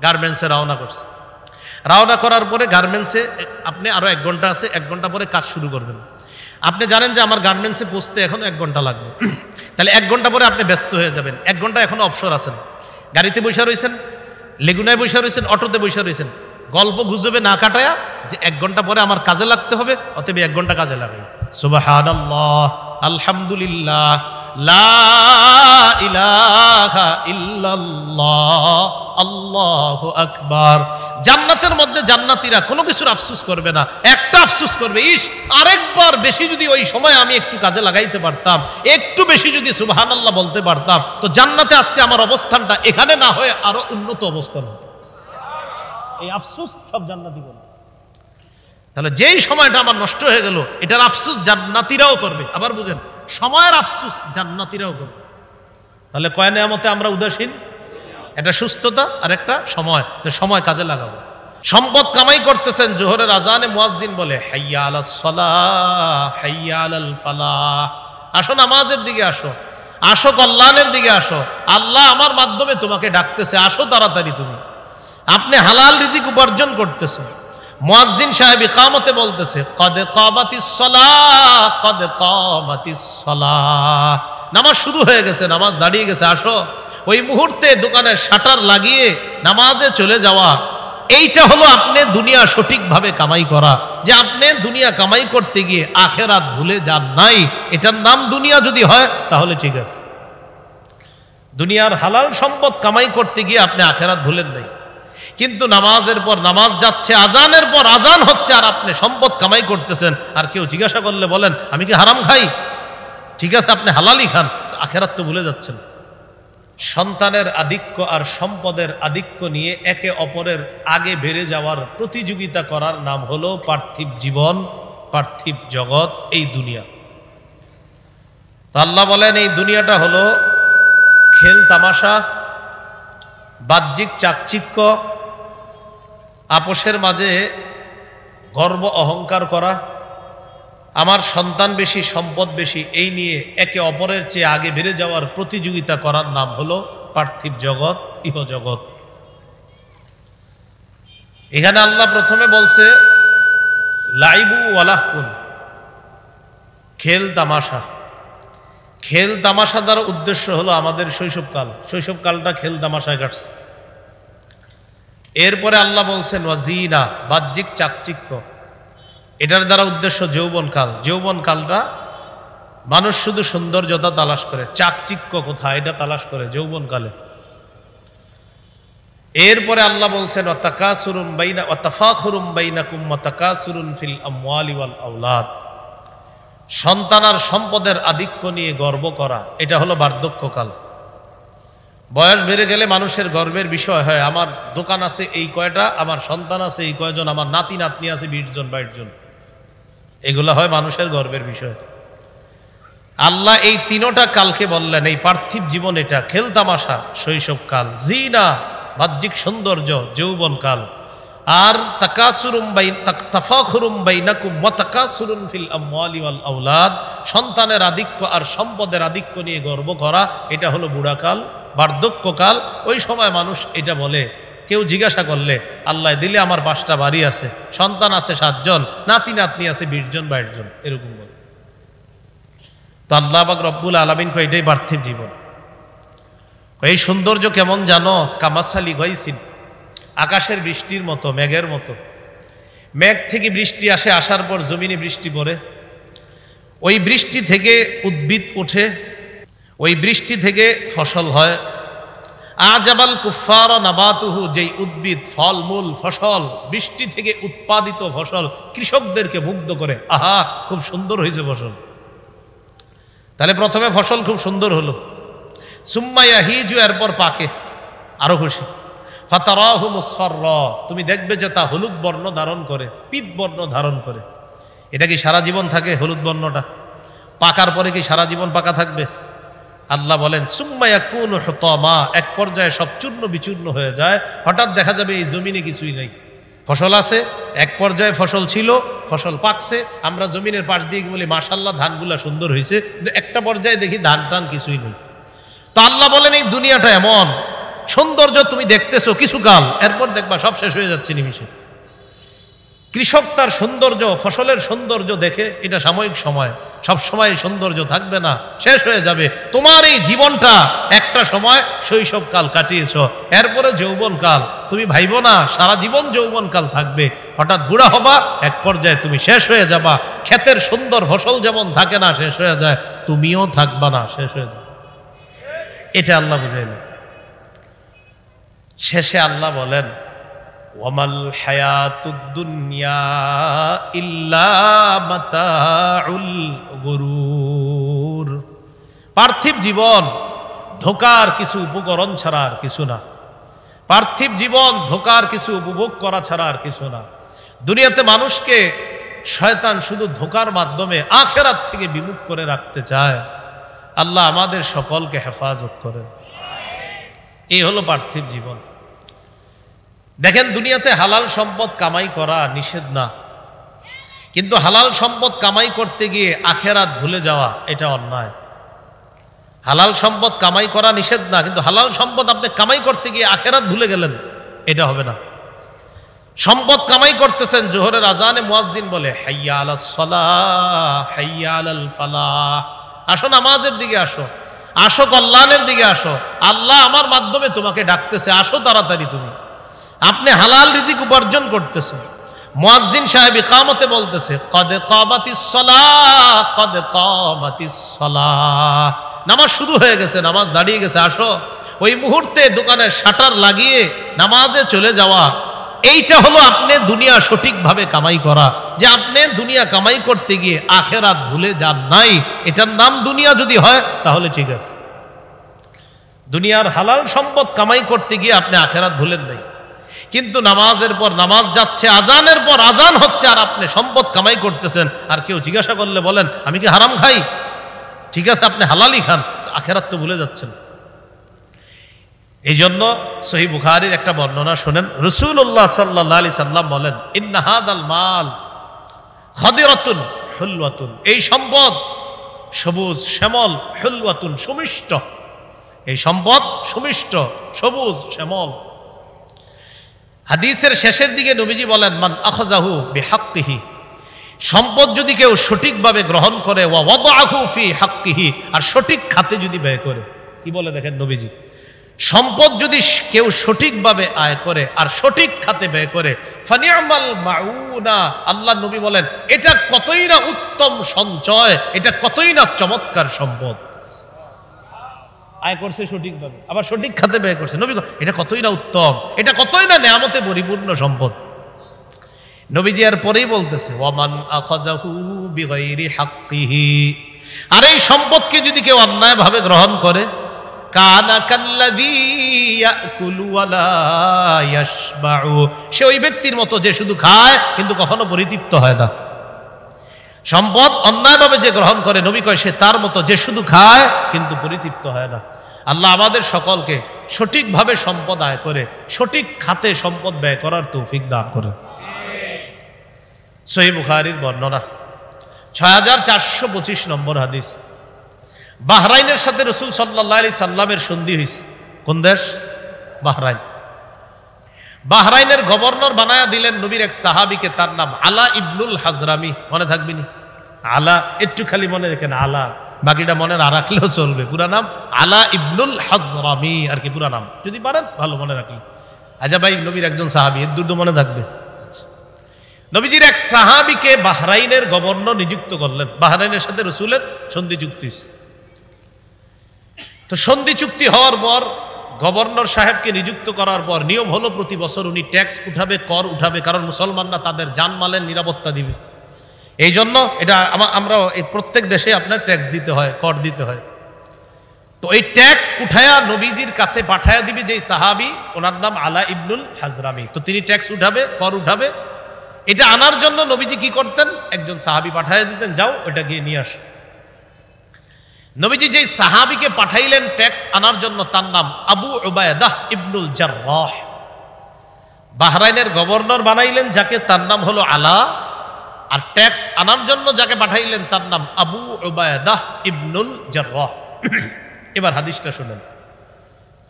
গার্মেন্টসে রওনা করছে। রওনা করার পরে গার্মেন্টসে আপনি আরো 1 ঘন্টা আছে, 1 ঘন্টা পরে কাজ শুরু করবেন। আপনি জানেন যে আমার গার্মেন্টসে পৌঁছতে এখন 1 ঘন্টা লাগবে, তাহলে 1 ঘন্টা পরে আপনি ব্যস্ত হয়ে যাবেন। 1 ঘন্টা এখনো অবসর আছেন, গাড়িতে বসে রয়েছেন, লেগুনায় বসে রয়েছেন, অটোতে বসে রয়েছেন, গল্প গুজবে না কাটায়া যে 1 ঘন্টা পরে আমার কাজে লাগতে হবে, অতএব 1 ঘন্টা কাজে লাগাই। সুবহানাল্লাহ, আলহামদুলিল্লাহ, লা ইলাহা ইল্লাল্লাহ, আল্লাহু আকবার। জান্নাতের মধ্যে জান্নাতীরা কোনো কিছুর আফসোস করবে না, একটা আফসোস করবে, ইস আরেকবার বেশি যদি ওই সময় আমি একটু কাজে লাগাইতে পারতাম, একটু বেশি যদি সুবহানাল্লাহ বলতে পারতাম, তো জান্নাতে আজকে আমার অবস্থানটা এখানে না হয়ে আরো উন্নত অবস্থান হতো। এই আফসোস সব জান্নাতি করবে। তাহলে যেই সময়টা আমার নষ্ট হয়ে গেল, এটার আফসোস জান্নাতীরাও করবে। আবার বুঝেন, সময়ের আফসোস জান্নাতীরাও করবে। তাহলে কয় নেয়ামতে আমরা উদাসীন? একটা সুস্থতা আর একটা সময়, সময় কাজে লাগাবো। সম্পদ কামাই করতেছেন, জোহরের আজানে মুয়াজ্জিন বলে হাইয়া আলাস সালাহ, হাইয়া আলাল ফালাহ, আসো নামাজের দিকে আসো, আসো কল্যাণের দিকে আসো, আল্লাহ আমার মাধ্যমে তোমাকে ডাকতেছে, আসো তাড়াতাড়ি তুমি। আপনি হালাল রিজিক উপার্জন করতেছেন, মুয়াজ্জিন সাহেব ইকামতে বলতেছে কদ কামাতিস সালাহ, কদ কামাতিস সালাহ, নামাজ শুরু হয়ে গেছে, নামাজ দাঁড়িয়ে গেছে, আসো। ওই মুহূর্তে দোকানের শাটার লাগিয়ে নামাজে চলে যাওয়া, এইটা হলো আপনি দুনিয়া সঠিকভাবে কামাই করা। যে আপনি দুনিয়া কামাই করতে গিয়ে আখেরাত ভুলে যান নাই, এটার নাম দুনিয়া যদি হয় তাহলে ঠিক আছে। দুনিয়ার হালাল সম্পদ কামাই করতে গিয়ে আপনি আখেরাত ভুলেন নাই, কিন্তু নামাজের পর নামাজ যাচ্ছে, আজানের পর আজান হচ্ছে, আর আপনি সম্পদ কামাই করতেছেন। আর কেউ জিজ্ঞাসা করলে বলেন আমি কি হারাম খাই? ঠিক আছে, আপনি হালালই খান, আখেরাত তো ভুলে যাচ্ছেন। সন্তানের আধিক্য আর সম্পদের আধিক্য নিয়ে একে অপরের আগে বেড়ে যাওয়ার প্রতিযোগিতা করার নাম হলো পার্থিব জীবন, পার্থিব জগৎ, এই দুনিয়া। তো আল্লাহ বলেন এই দুনিয়াটা হলো খেল তামাশা, বাহ্যিক চাকচিক্য, আপোষের মাঝে গর্ব অহংকার করা, আমার সন্তান বেশি, সম্পদ বেশি, এই নিয়ে একে অপরের চেয়ে আগে বেড়ে যাওয়ার প্রতিযোগিতা করার নাম হলো পার্থিব জগৎ, ইহজগৎ। এখানে আল্লাহ প্রথমে বলছে লাইবু ওয়ালাহুন, খেল তামাশা। খেল তামাশা দ্বারা উদ্দেশ্য হলো আমাদের শৈশবকাল, শৈশবকালটা খেল তামাশায় কাটছে। এরপরে আল্লাহ বলছেন ওয়াজিনা, বাহ্যিক চাকচিক্য, এটার দ্বারা উদ্দেশ্য যৌবনকাল। যৌবনকালটা মানুষ শুধু সৌন্দর্যতা তালাশ করে, চাকচিক্য কোথায় এটা তালাশ করে যৌবনকালে। এরপরে আল্লাহ বলছেন ওয়াতাকাসুরুম বাইনা ওয়াতাফাখুরুম বাইনাকুম ওয়াতাকাসুরুন ফিল আমওয়ালি ওয়াল আওলাদ, সন্তান আর সম্পদের আধিক্য নিয়ে গর্ব করা, এটা হলো বার্ধক্যকাল। বয়স বেড়ে গেলে মানুষের গর্বের বিষয় হয়, আমার দোকান আছে এই কয়টা, আমার সন্তান আছে এই কয়জন, আমার নাতি নাতনি আছে 20 জন 22 জন, এগুলা হয় মানুষের গর্বের বিষয়। আল্লাহ এই তিনোটা কালকে বললেন এই পার্থিব জীবন এটা খেল তামাশা শৈশবকাল, জিনা বাহ্যিক সৌন্দর্য যৌবনকাল, আর তাকাসুরুম তাফাখুরুম বাইনাকুম ওয়া তাকাসুরুন ফিল আমওয়ালি ওয়াল আওলাদ, সন্তানের আধিক্য আর সম্পদের আধিক্য নিয়ে গর্ব করা, এটা হলো বুড়াকাল, বার্ধক্যকাল। ওই সময় মানুষ এটা বলে, কেউ জিজ্ঞাসা করলে আল্লাহ দিলে আমার 5টা বাড়ি আছে, সন্তান আছে 7 জন, নাতি নাতনি আছে 20 জন 22 জন, এরকম বলে। তো আল্লাহ পাক রব্বুল আলামিন কয় এটাই পার্থিব জীবন। এই সৌন্দর্য কেমন জানো? কামাসালি গাইসিন, আকাশের বৃষ্টির মতো, মেঘের মতো। মেঘ থেকে বৃষ্টি আসে, আসার পর জমিনে বৃষ্টি পড়ে, ওই বৃষ্টি থেকে উদ্ভিদ ওঠে, ওই বৃষ্টি থেকে ফসল হয়। আজাবাল কুফার নাবাতুহু, যেই উদ্ভিদ ফলমূল ফসল বৃষ্টি থেকে উৎপাদিত ফসল কৃষকদেরকে মুগ্ধ করে, আহা খুব সুন্দর হয়েছে ফসল। তাহলে প্রথমে ফসল খুব সুন্দর হলো, সুম্মা ইয়াহিজু, এরপর পাকে, আরো খুশি। ফাতারাহু মুসফাররা, তুমি দেখবে যে তা হলুদ বর্ণ ধারণ করে, পিত বর্ণ ধারণ করে। এটা কি সারা জীবন থাকে হলুদ বর্ণটা? পাকার পরে কি সারা জীবন পাকা থাকবে? আল্লাহ বলেন সুম্মা ইয়াকুনু হুতামা, এক পর্যায়ে সব চূর্ণ বিচূর্ণ হয়ে যায়, হঠাৎ দেখা যাবে এই জমিনে কিছুই নেই। ফসল আছে, এক পর্যায়ে ফসল ছিল, ফসল পাকছে, আমরা জমিনের পাশ দিয়ে বলি মাশাআল্লাহ ধানগুলা সুন্দর হয়েছে, কিন্তু একটা পর্যায়ে দেখি ধান টান কিছুই নেই। তো আল্লাহ বলেন এই দুনিয়াটা এমন, সৌন্দর্য তুমি দেখতেছো কিছুকাল, এরপর দেখবা সব শেষ হয়ে যাচ্ছে নিমিষে। কৃষক তার সৌন্দর্য, ফসলের সৌন্দর্য দেখে, এটা সাময়িক সময়, সব সময় সৌন্দর্য থাকবে না, শেষ হয়ে যাবে। তোমার এই জীবনটা একটা সময় শৈশবকাল কাটিয়েছ, এরপরে যৌবনকাল, তুমি ভাইবো না সারা জীবন যৌবনকাল থাকবে। হঠাৎ বুড়া হবা, এক পর্যায়ে তুমি শেষ হয়ে যাবা। ক্ষেতের সুন্দর ফসল যেমন থাকে না, শেষ হয়ে যায়, তুমিও থাকবা না, শেষ হয়ে যাবে। এটা আল্লাহ বুঝাইলেন। শেষে আল্লাহ বলেন, ওয়ামাল হায়াতুদ দুনিয়া ইল্লা মাতাউল গুরুর। পার্থিব জীবন ধোঁকার কিছু উপকরণ ছাড়া আর কিছু না। পার্থিব জীবন ধোঁকার কিছু উপভোগ করা ছাড়া আর কিছু না। দুনিয়াতে মানুষকে শয়তান শুধু ধোঁকার মাধ্যমে আখিরাত থেকে বিমুখ করে রাখতে চায়। আল্লাহ আমাদের সকলকে হেফাজত করেন। এই হলো পার্থিব জীবন। দেখেন, দুনিয়াতে হালাল সম্পদ কামাই করা নিষেধ না, কিন্তু হালাল সম্পদ কামাই করতে গিয়ে আখিরাত ভুলে যাওয়া এটা অন্যায়। হালাল সম্পদ কামাই করা নিষেধ না, কিন্তু হালাল সম্পদ আপনি কামাই করতে গিয়ে আখিরাত ভুলে গেলেন, এটা হবে না। সম্পদ কামাই করতেছেন, জোহরের আজানে মুয়াজ্জিন বলে হাইয়া আলাস সালাহ হাইয়া আলাল ফালাহ, আসো নামাজের দিকে আসো, আসো কল্যাণের দিকে আসো, আল্লাহ আমার মাধ্যমে তোমাকে ডাকতেছে, আসো তাড়াতাড়ি। তুমি আপনি হালাল রিজিক উপার্জন করতেছেন। মুয়াজ্জিন সাহেব ইকামতে বলতেছে কদ কামাতিস সালাহ কদ কামাতিস সালাহ, নামাজ শুরু হয়ে গেছে, নামাজ দাঁড়িয়ে গেছে, আসো। ওই মুহূর্তে দোকানের শাটার লাগিয়ে নামাজে চলে যাওয়া, এইটা হলো আপনি দুনিয়া সঠিকভাবে কামাই করা। যে আপনি দুনিয়া কামাই করতে গিয়ে আখিরাত ভুলে যান নাই, এটার নাম দুনিয়া যদি হয় তাহলে ঠিক আছে। দুনিয়ার হালাল সম্পদ কামাই করতে গিয়ে আপনি আখিরাত ভুলেন নাই, কিন্তু নামাজের পর নামাজ যাচ্ছে, আজানের পর আজান হচ্ছে, আর আপনি সম্পদ কামাই করতেছেন। আর কেউ জিজ্ঞাসা করলে বলেন আমি কি হারাম খাই? ঠিক আছে, আপনি হালালই খান, আখিরাত তো ভুলে যাচ্ছেন। এই জন্য সহিহ বুখারীর একটা বর্ণনা শোনেন, রাসূলুল্লাহ সাল্লাল্লাহু আলাইহি সাল্লাম বলেন, ইন্না হাদাল মাল খাদিরাতুন হুলওয়াতুন, এই সম্পদ সবুজ শ্যামল, হুলওয়াতুন সুমিষ্ট, এই সম্পদ সুমিষ্ট সবুজ শ্যামল। হাদিসের শেষের দিকে নবীজি বলেন, মান আখাযাহু বিহাক্কিহি, সম্পদ যদি কেউ সঠিকভাবে গ্রহণ করে, ওয়া ওয়াদাআহু ফি হাক্কিহি, আর সঠিক খাতে যদি ব্যয় করে। কি বলে দেখেন নবীজি, সম্পদ যদি কেউ সঠিকভাবে আয় করে আর সঠিক খাতে ব্যয় করে, ফানি'মাল মাউনা, আল্লাহ নবী বলেন এটা কতই না উত্তম সঞ্চয়, এটা কতই না চমৎকার সম্পদ। আয় করছে সঠিকভাবে, আবার সঠিক খাতে ব্যয় করছে, নবী এটা কতই না উত্তম, এটা কতই না নেয়ামতে পরিপূর্ণ সম্পদ। নবীজি আর পরেই বলতেছে, ওয়ামান আখাযাহু বিগাইরি হাক্কিহি, আর এই সম্পদকে যদি কেউ অন্যায়ভাবে গ্রহণ করে, কানা কাল্লাযী ইয়াকুলু ওয়া লা ইয়াশবাউ, সে ওই ব্যক্তির মতো যে শুধু খায় কিন্তু কখনো পরিতৃপ্ত হয় না। সম্পদ অন্যায়ভাবে যে গ্রহণ করে, নবী কয় সে তার মতো যে শুধু খায় কিন্তু পরিতৃপ্ত হয় না। আল্লাহ আমাদের সকলকে সঠিকভাবে সম্পদ আয় করে সঠিক খাতে সম্পদ ব্যয় করার তৌফিক দান করে। সহিহ বুখারীর বর্ণনা 6425 নম্বর হাদিস। বাহরাইনের সাথে রাসূল সাল্লাল্লাহু আলাইহি সাল্লামের সন্ধি হয়েছে। কোন দেশ? বাহরাইন। বাহরাইনের গভর্নর বানায়া দিলেন নবীর এক সাহাবীকে, তার নাম আলা ইবনুল হাজরামি। মনে থাকবে নি? আলা, একটু খালি মনে রেখেন আলা, বাকিটা মনে না রাখলেও চলবে। পুরা নাম আলা ইবনুল হাজরামি, আর কি পুরা নাম যদি পারেন ভালো মনে রাখলেন। আচ্ছা ভাই, নবীর একজন সাহাবী, এর দুটো মনে থাকবে। নবীজির এক সাহাবীকে বাহরাইনের গভর্নর নিযুক্ত করলেন। বাহরাইনের সাথে রাসূলের সন্ধি চুক্তি। তো সন্ধি চুক্তি হওয়ার পর গভর্নর সাহেবকে নিযুক্ত করার পর নিয়ম হলো প্রতি বছর উনি ট্যাক্স উঠাবে, কর উঠাবে, কারণ মুসলমানরা তাদের জানমালের নিরাপত্তা দিবে। এই জন্য এটা আমরা এই প্রত্যেক দেশে আপনার ট্যাক্স দিতে হয়, কর দিতে হয়। তো এই ট্যাক্স উঠায়া নবীজির কাছে পাঠায়া দিবে যেই সাহাবী, ওনার নাম আলা ইবনুল হাজরামি। তো তিনি ট্যাক্স উঠাবে, কর উঠাবে। এটা আনার জন্য নবীজি কি করতেন, একজন সাহাবী পাঠায়া দিতেন, যাও ওটা গিয়ে নিয়ে আস। নবীজি যেই সাহাবীকে পাঠাইলেন ট্যাক্স আনার জন্য, তার নাম আবু উবায়দাহ ইবনুল জাররাহ। বাহরাইনের গভর্নর বানাইলেন যাকে, তার নাম হলো আলা। আর ট্যাক্স আনার জন্য যাকে পাঠাইলেন তার নাম আবু উবায়দাহ ইবনুল জাররাহ। এবার হাদিসটা শুনেন।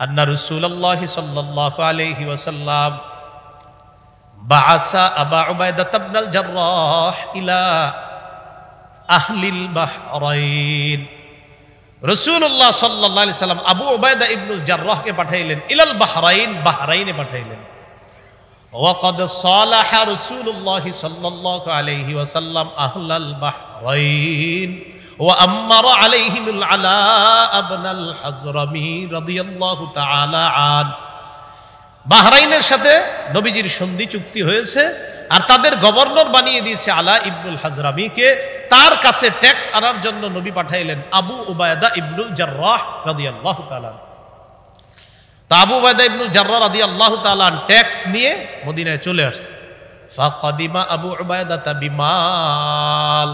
আন্না রাসূলুল্লাহ সাল্লাল্লাহু আলাইহি ওয়াসাল্লাম বাআসা আবা উবাইদা ইবনুল জাররাহ ইলা আহলিল বাহরাইন। রাসূলুল্লাহ সাল্লাল্লাহু আলাইহি সাল্লাম আবু উবাইদা ইবনুল জাররাহকে পাঠাইলেন ইলাল বাহরাইন, বাহরাইনে পাঠাইলেন। ওয়াকাদ সালাহা রাসূলুল্লাহ সাল্লাল্লাহু আলাইহি ওয়াসাল্লাম আহলাল বাহরাইন ওয়া আমারা আলাইহিমুল আলা ইবনুল হাজরামি রাদিয়াল্লাহু তাআলা আন। বাহরাইনের সাথে নবীজির সন্ধি চুক্তি হয়েছে, আর তাদের গভর্নর বানিয়ে দিয়েছে আলা ইবনুল হাজরামিকে। তার কাছে ট্যাক্স আনার জন্য নবী পাঠাইলেন আবু উবায়দা ইবনুল জাররাহ রাদিয়াল্লাহু তাআলা। তা আবু উবায়দা ইবনুল জাররাহ রাদিয়াল্লাহু তাআলা ট্যাক্স নিয়ে মদিনায় চলে আসছে। ফাকাদিমা আবু উবায়দা বিমাল।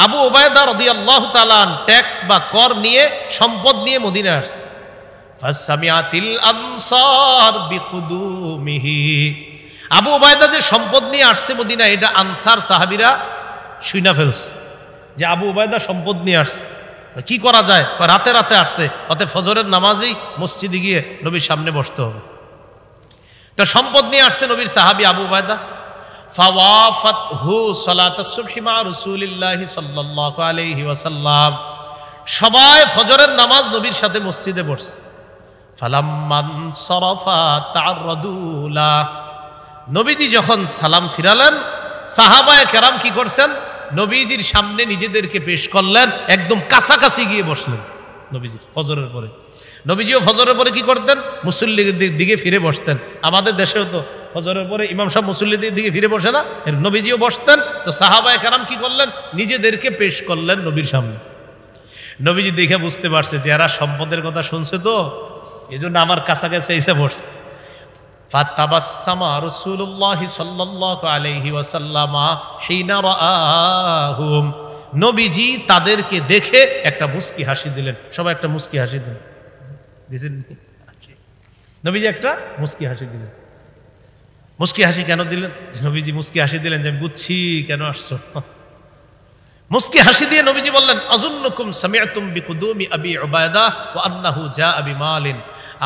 আবু উবায়দা রাদিয়াল্লাহু তাআলা ট্যাক্স বা কর নিয়ে, সম্পদ নিয়ে মদিনায় আসছে। ফাসামিআতিল আনসার বিকুদুমিহি। আবু উবায়দা যে সম্পদ নিয়ে আসছে মদিনায়, এটা আনসার সাহাবীরা শুইনা ফেলছে যে আবু উবায়দা সম্পদ নিয়ে আসছে। কি করা যায়? রাতে রাতে আসছে, অতএব ফজরের নামাজেই মসজিদে গিয়ে নবীর সামনে বসতে হবে। তো সম্পদ নিয়ে আসছে নবীর সাহাবী আবু উবায়দা। ফাওয়াফাতহু সালাতাস সুবহি মা রাসূলিল্লাহি সাল্লাল্লাহু আলাইহি ওয়াসাল্লাম। সবাই ফজরের নামাজ নবীর সাথে মসজিদে পড়ছে। ফালাম্মান সারাফা তা'আররাদু লা। নবীজি যখন সালাম ফিরালেন, সাহাবায়ে কেরাম কি করছেন? নবীজির সামনে নিজেদেরকে পেশ করলেন, একদম কাছাকাছি গিয়ে বসলেন নবীজির ফজরের পরে। নবীজিও ফজরের পরে কি করতেন? মুসল্লিদের দিকে ফিরে বসতেন। আমাদের দেশেও তো ফজরের পরে ইমাম সাহেব মুসল্লিদের দিকে ফিরে বসে না, নবীজিও বসতেন। তো সাহাবায়ে কেরাম কি করলেন? নিজেদেরকে পেশ করলেন নবীর সামনে। নবীজি দেখে বুঝতে পারছে যে এরা সম্পদের কথা শুনছে, তো এজন্য আমার কাছাকাছি এসে বসছে। ফাতাবাসসামা রাসূলুল্লাহ সাল্লাল্লাহু আলাইহি ওয়াসাল্লাম হিনা রাআহুম। নবীজি তাদেরকে দেখে একটা মুস্কি হাসি দিলেন। সবাই একটা মুস্কি হাসি দিলেন। নবীজি একটা মুস্কি হাসি দিলেন। মুস্কি হাসি কেন দিলেন? নবীজি মুস্কি হাসি দিলেন যে আমি বুঝছি কেন আসছো। মুস্কি হাসি দিয়ে নবীজি বললেন, আযুন্নুকুম সামি'তুম বিকুদুমি আবি উবায়দা ওয়া আন্নাহু জাআ বিমালিন।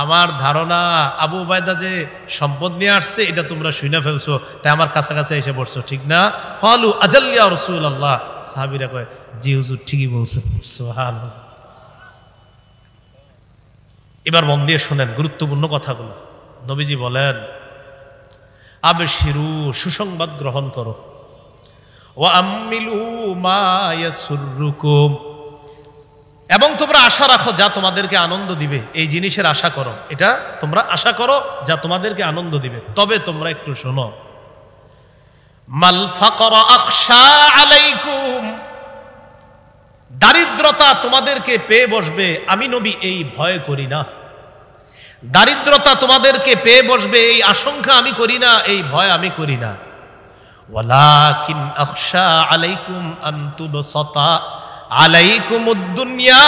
আমার ধারণা আবু উবায়দা যে সম্পদ নিয়ে আসছে এটা তোমরা শুনে ফেলছো, তাই আমার কাছাকাছি এসে পড়ছো, ঠিক না? ক্বালু আজাল ইয়া রাসূলুল্লাহ। সাহাবীরা কয়, জি হুজুর, ঠিকই বলছেন। সুবহানাল্লাহ। এবার মন দিয়ে শুনেন গুরুত্বপূর্ণ কথাগুলো। নবীজি বলেন, আবশিরু, সুসংবাদ গ্রহণ করো। ওয়া আমিলু মা ইয়াসুররুকুম, এবং তোমরা আশা রাখো যা তোমাদেরকে আনন্দ দিবে। এই জিনিসের আশা করো, এটা তোমরা আশা করো যা তোমাদেরকে আনন্দ দিবে। তবে তোমরা একটু শোনো, মাল ফাকরা আখশা আলাইকুম, দারিদ্রতা তোমাদেরকে পেয়ে বসবে, আমি নবী এই ভয় করি না। দারিদ্রতা তোমাদেরকে পেয়ে বসবে এই আশঙ্কা আমি করি না, এই ভয় আমি করি না। ওয়ালাকিন আখশা আলাইকুম আন তুবসাতা আলাইকুমুদ দুনিয়া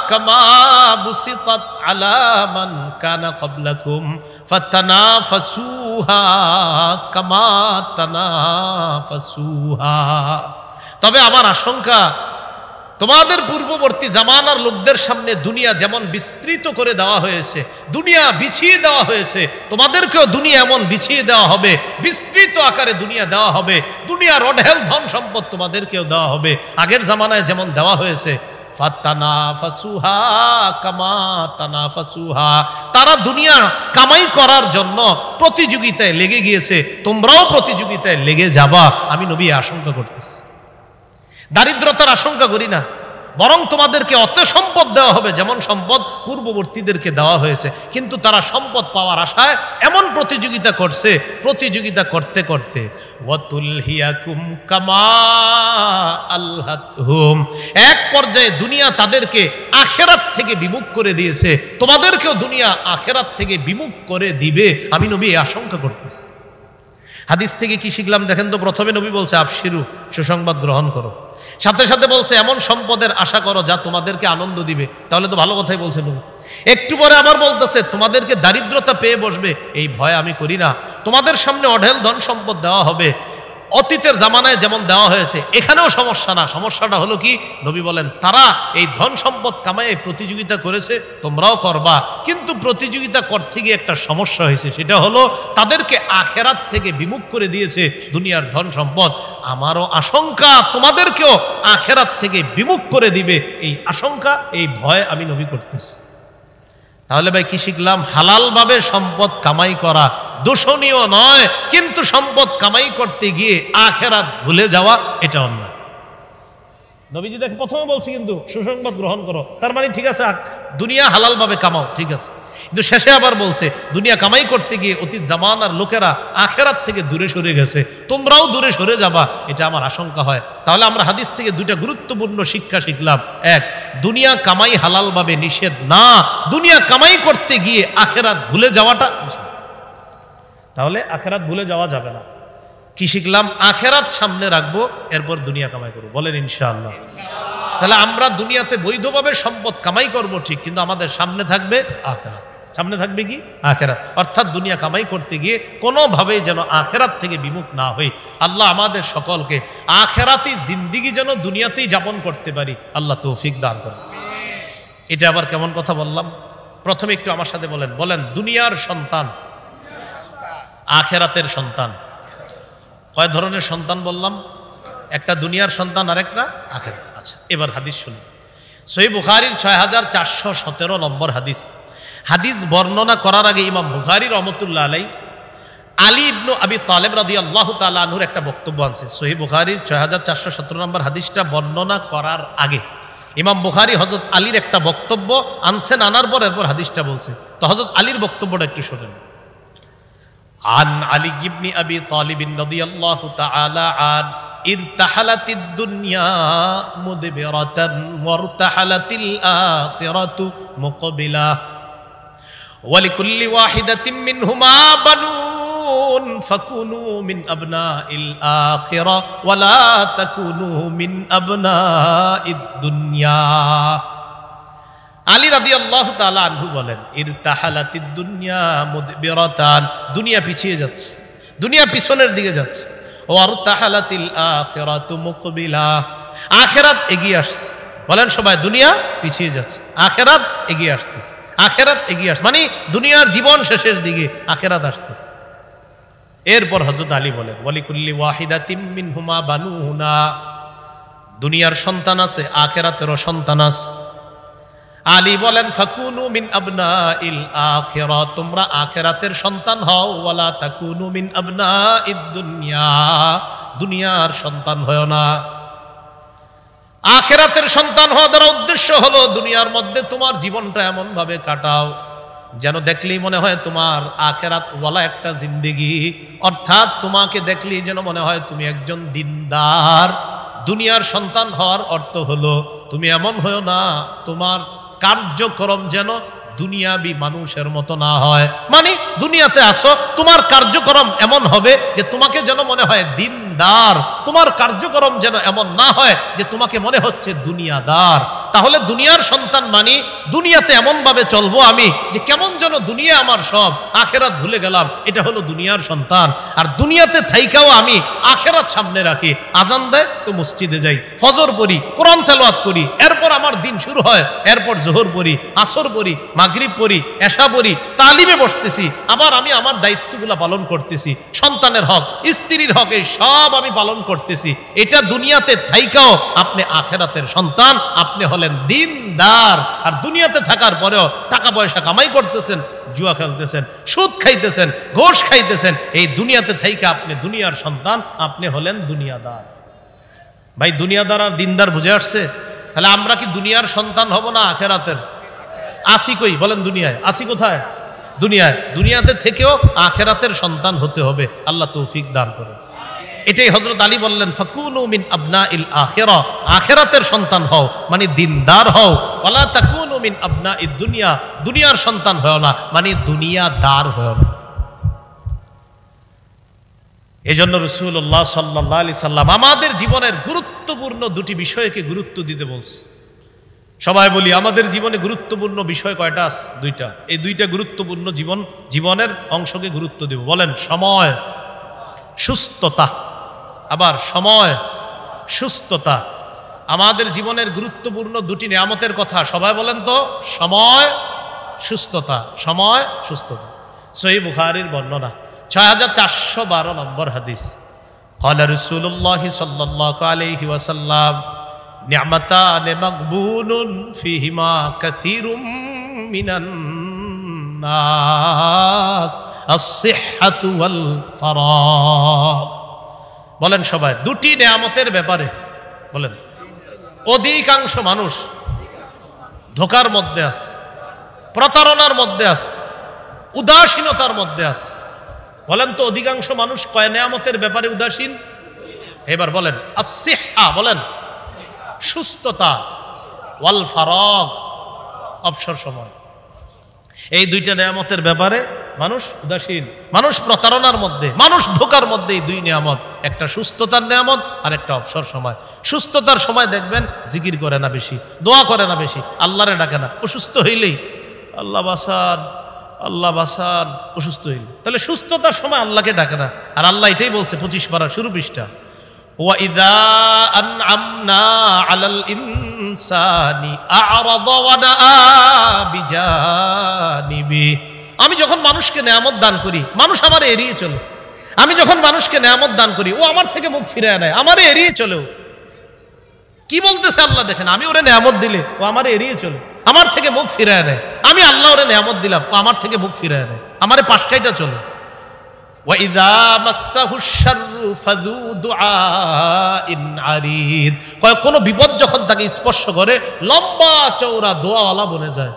কামা বুসিতাত আলা মান কানা ক্বাবলাকুম ফাতানাফাসুহা কামা তানাফাসুহা। তবে আমার আশঙ্কা, তোমাদের পূর্ববর্তী জামানার লোকদের সামনে দুনিয়া যেমন বিস্তৃত করে দেওয়া হয়েছে, দুনিয়া বিছিয়ে দেওয়া হয়েছে, তোমাদেরকেও দুনিয়া এমন বিছিয়ে দেওয়া হবে, বিস্তৃত আকারে দুনিয়া দেওয়া হবে। দুনিয়ার অঢেল ধন সম্পদ তোমাদেরকেও দেওয়া হবে, আগের জামানায় যেমন দেওয়া হয়েছে। ফাতানাফাসুহা কামা তানাফাসুহা, তারা দুনিয়া কামাই করার জন্য প্রতিযোগিতায় লেগে গিয়েছে, তোমরাও প্রতিযোগিতায় লেগে যাবা, আমি নবী আশঙ্কা করতেছি। দারিদ্রতার আশঙ্কা করি না, বরং তোমাদেরকে অত সম্পদ দেওয়া হবে যেমন সম্পদ পূর্ববর্তীদেরকে দেওয়া হয়েছে। কিন্তু তারা সম্পদ পাওয়ার আশায় এমন প্রতিযোগিতা করছে, প্রতিযোগিতা করতে করতে ওয়াতুলহিয়াকুম কামা আলহাতহুম, এক পর্যায়ে দুনিয়া তাদেরকে আখিরাত থেকে বিমুখ করে দিয়েছে, তোমাদেরকেও দুনিয়া আখিরাত থেকে বিমুখ করে দিবে, আমি নবী আশঙ্কা করতেছি। হাদিস থেকে কি শিখলাম দেখেন তো? প্রথমে নবী বলছে আবশিরু, সুসংবাদ গ্রহণ করো। সাথে সাথে বলছে এমন সম্পদের আশা করো যা তোমাদেরকে আনন্দ দিবে। তাহলে তো ভালো কথাই বলছে নবী। একটু পরে আবার বলতেছে তোমাদেরকে দারিদ্রতা পেয়ে বসবে, এই ভয় আমি করি না। তোমাদের সামনে অঢেল ধন সম্পদ দেওয়া হবে, অতীতের জামানায় যেমন দেওয়া হয়েছে এখানেও সমস্যা না। সমস্যাটা হলো কি, নবী বলেন তারা এই ধন সম্পদ কামায় প্রতিযোগিতা করেছে, তোমরাও করবা, কিন্তু প্রতিযোগিতা করতে গিয়ে একটা সমস্যা হয়েছে, সেটা হলো তাদেরকে আখেরাত থেকে বিমুখ করে দিয়েছে দুনিয়ার ধন সম্পদ। আমারও আশঙ্কা তোমাদেরকেও আখেরাত থেকে বিমুখ করে দিবে, এই আশঙ্কা, এই ভয় আমি নবী করতেছি। তাহলে ভাই কি শিখলাম? হালালভাবে সম্পদ কামাই করা দোষণীয় নয়, কিন্তু সম্পদ কামাই করতে গিয়ে আখেরাত ভুলে যাওয়া এটা অন্যায়। নবীজি দেখে প্রথমে বলছি কিন্তু সুসংবাদ গ্রহণ করো, তার মানে ঠিক আছে দুনিয়া হালালভাবে কামাও, ঠিক আছে, কিন্তু শেষে আবার বলছে দুনিয়া কামাই করতে গিয়ে অতীত জামানার লোকেরা আখেরাত থেকে দূরে সরে গেছে, তোমরাও দূরে সরে যাবা, এটা আমার আশঙ্কা হয়। তাহলে আমরা হাদিস থেকে দুইটা গুরুত্বপূর্ণ শিক্ষা শিখলাম। এক, দুনিয়া কামাই হালালভাবে নিষেধ না, দুনিয়া কামাই করতে গিয়ে আখেরাত ভুলে যাওয়াটা নিষেধ। তাহলে আখেরাত ভুলে যাওয়া যাবে না। কি শিখলাম? আখেরাত সামনে রাখবো, এরপর দুনিয়া কামাই করবো, বলেন ইনশাআল্লাহ। তাহলে আমরা দুনিয়াতে বৈধভাবে সম্পদ কামাই করব ঠিক, কিন্তু আমাদের সামনে থাকবে আখেরাত। সামনে থাকবে কি? আখেরাত। অর্থাৎ দুনিয়া কামাই করতে গিয়ে কোনোভাবেই যেন আখেরাত থেকে বিমুখ না হই। আল্লাহ আমাদের সকলকে আখেরাতি জিন্দিগি যেন দুনিয়াতেই যাপন করতে পারি, আল্লাহ তৌফিক দান করেন। এটা আবার কেমন কথা বললাম? প্রথমে একটু আমার সাথে বলেন, বলেন দুনিয়ার সন্তান, আখেরাতের সন্তান। কয় ধরনের সন্তান বললাম? একটা দুনিয়ার সন্তান আর একটা আখেরাত। আচ্ছা, এবার হাদিস শুনি। সহিহ বুখারীর 6417 নম্বর হাদিস। হাদিস বর্ণনা করার আগে ইমাম বুখারী রহমতুল্লাহ আলাইহি আলী ইবনে আবি তালেব রাদিয়াল্লাহু তাআলা আনহুর একটা বক্তব্য আছে। সহিহ বুখারীর 6417 নম্বর হাদিসটা বর্ণনা করার আগে ইমাম বুখারী হযরত আলীর একটা বক্তব্য আনছেন, আনার পর এরপর হাদিসটা বলছে। তো হযরত আলীর বক্তব্যটা একটু শুনেন। আন আলী ইবনে আবি তালিব রাদিয়াল্লাহু তাআলা আন ইরতাহালাতিদ দুনিয়া মুদবিরাতান ওয়ারতাহালাতিল আখিরাতু মুকবিলা ওয়ালিকুল্লি ওয়াহিদাতিন মিনহুমা বানুন ফাকুনু মিন আবনাইল আখিরা ওয়ালা তাকুনু মিন আবনাইদ দুনিয়া। আলী রাদিয়াল্লাহু তাআলা আনহু বলেন, ইরতাহালাতিদ দুনিয়া মুদবিরাতান, দুনিয়া পিছিয়ে যাচ্ছে, দুনিয়া পিছনের দিকে যাচ্ছে। ওয়ারতাহালাতিল আখিরাতু মুকবিলা, আখিরাত এগিয়ে আসছে। বলেন সবাই, দুনিয়া পিছিয়ে যাচ্ছে, আখিরাত এগিয়ে আসতেছে, আখিরাত এগিয়ে আসছে, মানে দুনিয়ার জীবন শেষের দিকে, আখিরাত আসতেছে। এরপর হযরত আলী বলেন, ওয়ালিকুল্লি ওয়াহিদাতিন মিনহুমা বানুনা, দুনিয়ার সন্তান আছে, আখিরাতেরও সন্তান আছে। আলী বলেন, ফাকুনু মিন আবনাইল আখিরা, তোমরা আখিরাতের সন্তান হও, ওয়ালা তাকুনু মিন আবনাইদ দুনিয়া, দুনিয়ার সন্তান হয় না। আখিরাতের সন্তান হওয়ার দ্বারা উদ্দেশ্য হলো দুনিয়ার মধ্যে তোমার জীবনটা এমন ভাবে কাটাও যেন দেখলেই মনে হয় তোমার আখিরাত ওয়ালা একটা জিন্দেগি, অর্থাৎ তোমাকে দেখলেই যেন মনে হয় তুমি একজন দিনদার। দুনিয়ার সন্তান হওয়ার অর্থ হলো তুমি এমন হও না তোমার কার্যক্রম যেন দুনিয়াবি মানুষের মতো না হয়, মানে দুনিয়াতে আসো, তোমার কার্যক্রম এমন হবে যে তোমাকে যেন মনে হয় দিনদার, তোমার কার্যক্রম যেন এমন না হয় যে তোমাকে মনে হচ্ছে দুনিয়াদার। তাহলে দুনিয়ার সন্তান মানে দুনিয়াতে এমন ভাবে চলবো আমি যে কেমন যেন দুনিয়া আমার সব, আখেরাত ভুলে গেলাম, এটা হলো দুনিয়ার সন্তান। আর দুনিয়াতে থাইকাও আমি আখেরাত সামনে রাখি। আজান দেয় তো মসজিদে যাই, ফজর পড়ি, কোরআন তেলাওয়াত করি, এরপর আমার দিন শুরু হয়, এরপর জোহর পড়ি, আসর পড়ি, মাগরিব পড়ি, এশা পড়ি, তালিমে বসতেছি, আবার আমি আমার দায়িত্বগুলো পালন করতেছি, সন্তানের হক, স্ত্রীর হক, এই সব আমি পালন করতেছি। এটা দুনিয়াতে থাইকাও আপনি আখেরাতের সন্তান, আপনি হলেন দিনদার। আর দুনিয়াতে থাকার পরেও টাকা পয়সা কামাই করতেছেন, জুয়া খেলতেছেন, সুদ খাইতেছেন, ঘোষ খাইতেছেন, এই দুনিয়াতে থাইকা আপনি দুনিয়ার সন্তান, আপনি হলেন দুনিয়াদার। ভাই দুনিয়াদার আর দিনদার বুঝে আসছে? তাহলে আমরা কি দুনিয়ার সন্তান হব না আখেরাতের? আসি কই বলেন? দুনিয়ায় আসি কোথায়? দুনিয়ায়। দুনিয়াতে থেকেও আখেরাতের সন্তান হতে হবে, আল্লাহ তৌফিক দান করে। এটাই হযরত আলী বললেন, ফাকুনু মিন আবনাইল আখিরা, আখিরাতের সন্তান হও, মানে দিনদার হও। ওয়ালা তাকুনু মিন আবনাইদ দুনিয়া, দুনিয়ার সন্তান হও না, মানে দুনিয়াদার হও না। এজন্য রাসূলুল্লাহ সাল্লাল্লাহু আলাইহি সাল্লাম আমাদের জীবনের গুরুত্বপূর্ণ দুটি বিষয়কে গুরুত্ব দিতে বলছে। সবাই বলি আমাদের জীবনে গুরুত্বপূর্ণ বিষয় কয়টা আছে? দুইটা। এই দুইটা গুরুত্বপূর্ণ জীবনের অংশকে গুরুত্ব দেব। বলেন, সময়, সুস্থতা। আবার সময়, সুস্থতা। আমাদের জীবনের গুরুত্বপূর্ণ দুটি নিয়ামতের কথা সবাই বলেন তো, সময়, সুস্থতা। সময়, সুস্থতা। সহিহ বুখারীর বর্ণনা 6412 নম্বর হাদিস। قال رسول الله صلى الله عليه وسلم نعمتان مغبون فيهما كثير من الناس الصحة والفراغ। বলেন সবাই, দুটি নিয়ামতের ব্যাপারে বলেন অধিকাংশ মানুষ ধোঁকার মধ্যে আছে, প্রতারণার মধ্যে আছে, উদাসীনতার মধ্যে আছে। বলেন তো অধিকাংশ মানুষ কয় নিয়ামতের ব্যাপারে উদাসীন? এবার বলেন আসিহা, বলেন সুস্থতা, ওয়াল ফারাগ অবসর সময়। এই দুইটা নিয়ামতের ব্যাপারে মানুষ উদাসীন, মানুষ প্রতারণার মধ্যে, মানুষ ধোঁকার মধ্যে। এই দুই নিয়ামত, একটা সুস্থতার নিয়ামত আর একটা অবসর সময়। সুস্থতার সময় দেখবেন জিকির করে না বেশি, দোয়া করে না বেশি, আল্লাহরে ডাকে না। অসুস্থ হইলেই আল্লাহ বাসান, আল্লাহ বাসান, অসুস্থ হইলে। তাহলে সুস্থতার সময় আল্লাহকে ডাকে না। আর আল্লাহ এটাই বলছে 25 পারা শুরু পৃষ্ঠা, ওয়া ইযা আনআমনা আলাল ইনসানি আ'রাদা ওয়া দাআ বিজানিবি। আমি যখন মানুষকে নেয়ামত দান করি, মানুষ আমারে এড়িয়ে চলে। আমি যখন মানুষকে নেয়ামত দান করি, ও আমার থেকে মুখ ফিরায় নেয়, আমারে এড়িয়ে চলেও। কি বলতেছে আল্লাহ দেখেন, আমি ওরে নেয়ামত দিলে ও আমারে এড়িয়ে চলে, আমার থেকে মুখ ফিরায় নেয়। আমি আল্লাহ ওরে নেয়ামত দিলাম, ও আমার থেকে মুখ ফিরায় নেয়, আমারে পাশ কাইটা চলে। ওয়া ইযা মাসসাহুশ শাররু ফাযু দুআইন আরিদ। কোন বিপদ যখন তাকে স্পর্শ করে, লম্বা চওড়া দোয়াওয়ালা বনে যায়।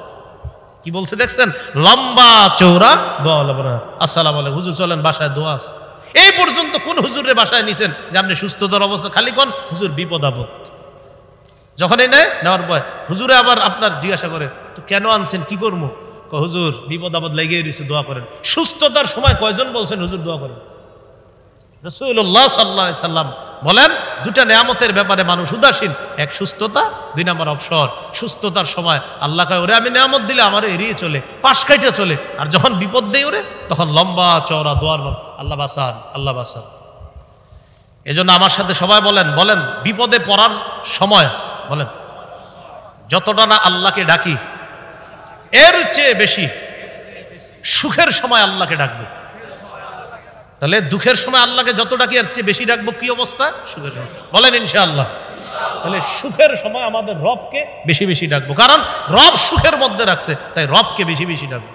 কি বলছে দেখছেন, লম্বা চওড়া দোয়াওয়ালা বনে। আসসালামু আলাইকুম হুজুর, চলেন বাসায় দোয়া আছে। এই পর্যন্ত কোন হুজুরের বাসায় নিছেন যে আপনি সুস্থতার অবস্থা? খালি কোন হুজুর বিপদ আপদ। যখনই নেওয়ার পর হুজুরে আবার আপনার জিজ্ঞাসা করে, তো কেন আনছেন, কি করবো? হুজুর বিপদ আপদ লেগেই রয়েছে, দোয়া করেন। সুস্থতার সময় কয়জন বলছেন হুজুর দোয়া করেন? রাসূলুল্লাহ সাল্লাল্লাহু আলাইহি সাল্লাম বলেন দুটা নিয়ামতের ব্যাপারে মানুষ উদাসীন, এক সুস্থতা, 2 নম্বর অবসর। সুস্থতার সময় আল্লাহ কয় ওরে আমি নিয়ামত দিলে আমারে এড়িয়ে চলে, পাশ কাইটা চলে। আর যখন বিপদ দেই ওরে, তখন লম্বা চওড়া দোয়ার, আল্লাহ বাসান, আল্লাহ বাসান। এজন্য আমার সাথে সবাই বলেন, বলেন বিপদে পড়ার সময় বলেন যতটা না আল্লাহকে ডাকি, এর চেয়ে বেশি সুখের সময় আল্লাহকে ডাকবো। তাহলে দুঃখের সময় আল্লাহকে যত ডাকি এর চেয়ে বেশি ডাকবো। কি অবস্থা? সুখের সময় বলেন ইনশাআল্লাহ। তাহলে সুখের সময় আমাদের রবকে বেশি বেশি ডাকবো, কারণ রব সুখের মধ্যে রাখছে, তাই রবকে বেশি বেশি ডাকবো।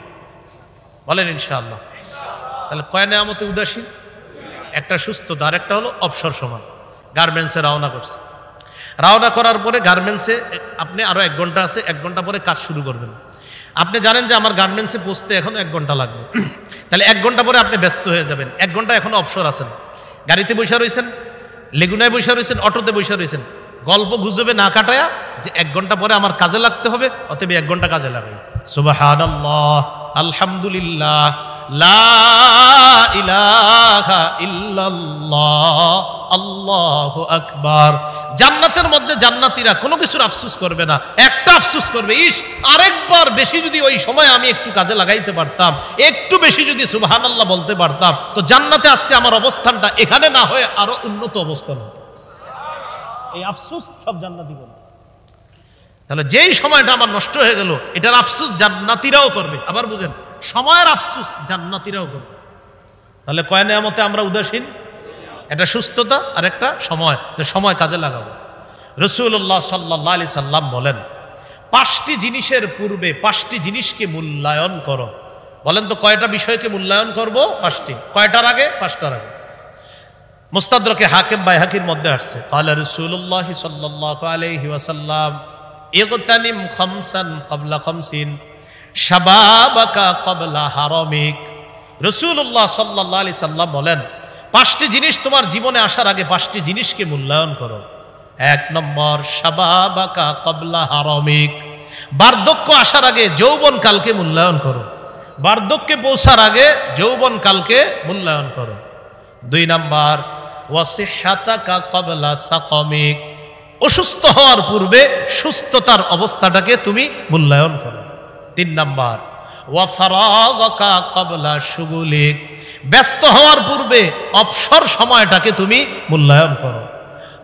বলেন ইনশাআল্লাহ। তাহলে কয় নিয়ামতে উদাসীন? একটা সুস্থতা, আর একটা হলো অবসর সময়। গার্মেন্টসে রওনা করছে, রওনা করার পরে গার্মেন্টসে আপনি আরো 1 ঘন্টা আছে, 1 ঘন্টা পরে কাজ শুরু করবেন। আপনি জানেন যে আমার গার্মেন্টসে পৌঁছতে এখন 1 ঘন্টা লাগবে, তাহলে 1 ঘন্টা পরে আপনি ব্যস্ত হয়ে যাবেন। 1 ঘন্টা এখনো অবসর আছেন, গাড়িতে বসে রয়েছেন, লেগুনায় বসে রয়েছেন, অটোতে বসে রয়েছেন, গল্প গুজবে না কাটায়া যে 1 ঘন্টা পরে আমার কাজে লাগতে হবে, অতএব 1 ঘন্টা কাজে লাগাই। সুবহানাল্লাহ, আলহামদুলিল্লাহ, লা ইলাহা ইল্লাল্লাহ, আল্লাহু আকবার। জান্নাতের মধ্যে জান্নাতীরা কোনো কিছুর আফসোস করবে না, একটা আফসোস করবে, ইস আরেকবার বেশি যদি ওই সময় আমি একটু কাজে লাগাইতে পারতাম, একটু বেশি যদি সুবহানাল্লাহ বলতে পারতাম, তো জান্নাতে আজকে আমার অবস্থানটা এখানে না হয়ে আরো উন্নত অবস্থান হতো। এই আফসোস সব জান্নাতি করবে। তাহলে যেই সময়টা আমার নষ্ট হয়ে গেল, এটার আফসোস জান্নাতীরাও করবে। আবার বুঝেন, সময়ের আফসোস জান্নাতীরাও করবে। তাহলে কয় নিয়ামতে আমরা উদাসীন? একটা সুস্থতা আর একটা সময়, সময় কাজে লাগাবো। রাসূলুল্লাহ সাল্লাল্লাহু আলাইহি সাল্লাম বলেন 5টি জিনিসের পূর্বে 5টি জিনিসকে মূল্যায়ন করো। বলেন তো কয়টা বিষয়কে মূল্যায়ন করব? 5টি। কয়টার আগে? 5টার আগে। মুস্তাদরাকে হাকিম বাইহাকির মধ্যে আসছে, ক্বালা রাসূলুল্লাহ সাল্লাল্লাহু আলাইহি ওয়াসাল্লাম ইগতানিম খামসান ক্বাবলা খামসিন শাবাবাকা ক্বাবলা হারামিক। রাসূলুল্লাহ সাল্লাল্লাহু আলাইহি সাল্লাম বলেন 5টি জিনিস তোমার জীবনে আসার আগে 5টি জিনিসকে মূল্যায়ন করো। 1 নম্বর শাবাবাকা ক্বাবলা হারামিক, বার্ধক্য আসার আগে যৌবন কালকে মূল্যায়ন করো। বার্ধক্যে পৌঁছার আগে যৌবন কালকে মূল্যায়ন করো। 2 নম্বর ওয়াসিহাতাকা ক্বাবলা সাকামিক, অসুস্থ হওয়ার পূর্বে সুস্থতার অবস্থাটাকে তুমি মূল্যায়ন করো। 3 নম্বর ওয়া ফারাগাকা ক্বাবলা শুগুলিক, ব্যস্ত হওয়ার পূর্বে অবসর সময়টাকে তুমি মূল্যায়ন করো।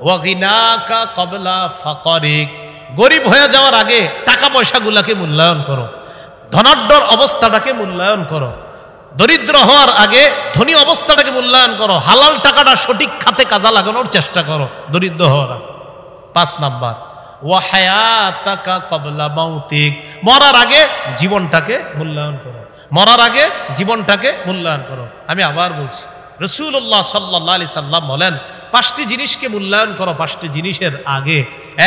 ওয়া গিনাকা ক্বাবলা ফাকরিক, গরিব হয়ে যাওয়ার আগে টাকা পয়সাগুলোকে মূল্যায়ন করো, ধনাঢ্যর অবস্থাটাকে মূল্যায়ন করো, দরিদ্র হওয়ার আগে ধনী অবস্থাটাকে মূল্যায়ন করো, হালাল টাকাটা সঠিক খাতে কাজে লাগানোর চেষ্টা করো দরিদ্র হওয়ার আগে। 5 নাম্বার ওয়া হায়াতাকা ক্বাবলা মাউতিক, মরার আগে জীবনটাকে মূল্যায়ন করো, মরার আগে জীবনটাকে মূল্যায়ন করো। আমি আবার বলছি, রাসূলুল্লাহ সাল্লাল্লাহু আলাইহি সাল্লাম বলেন 5টি জিনিসকে মূল্যায়ন করো 5টি জিনিসের আগে।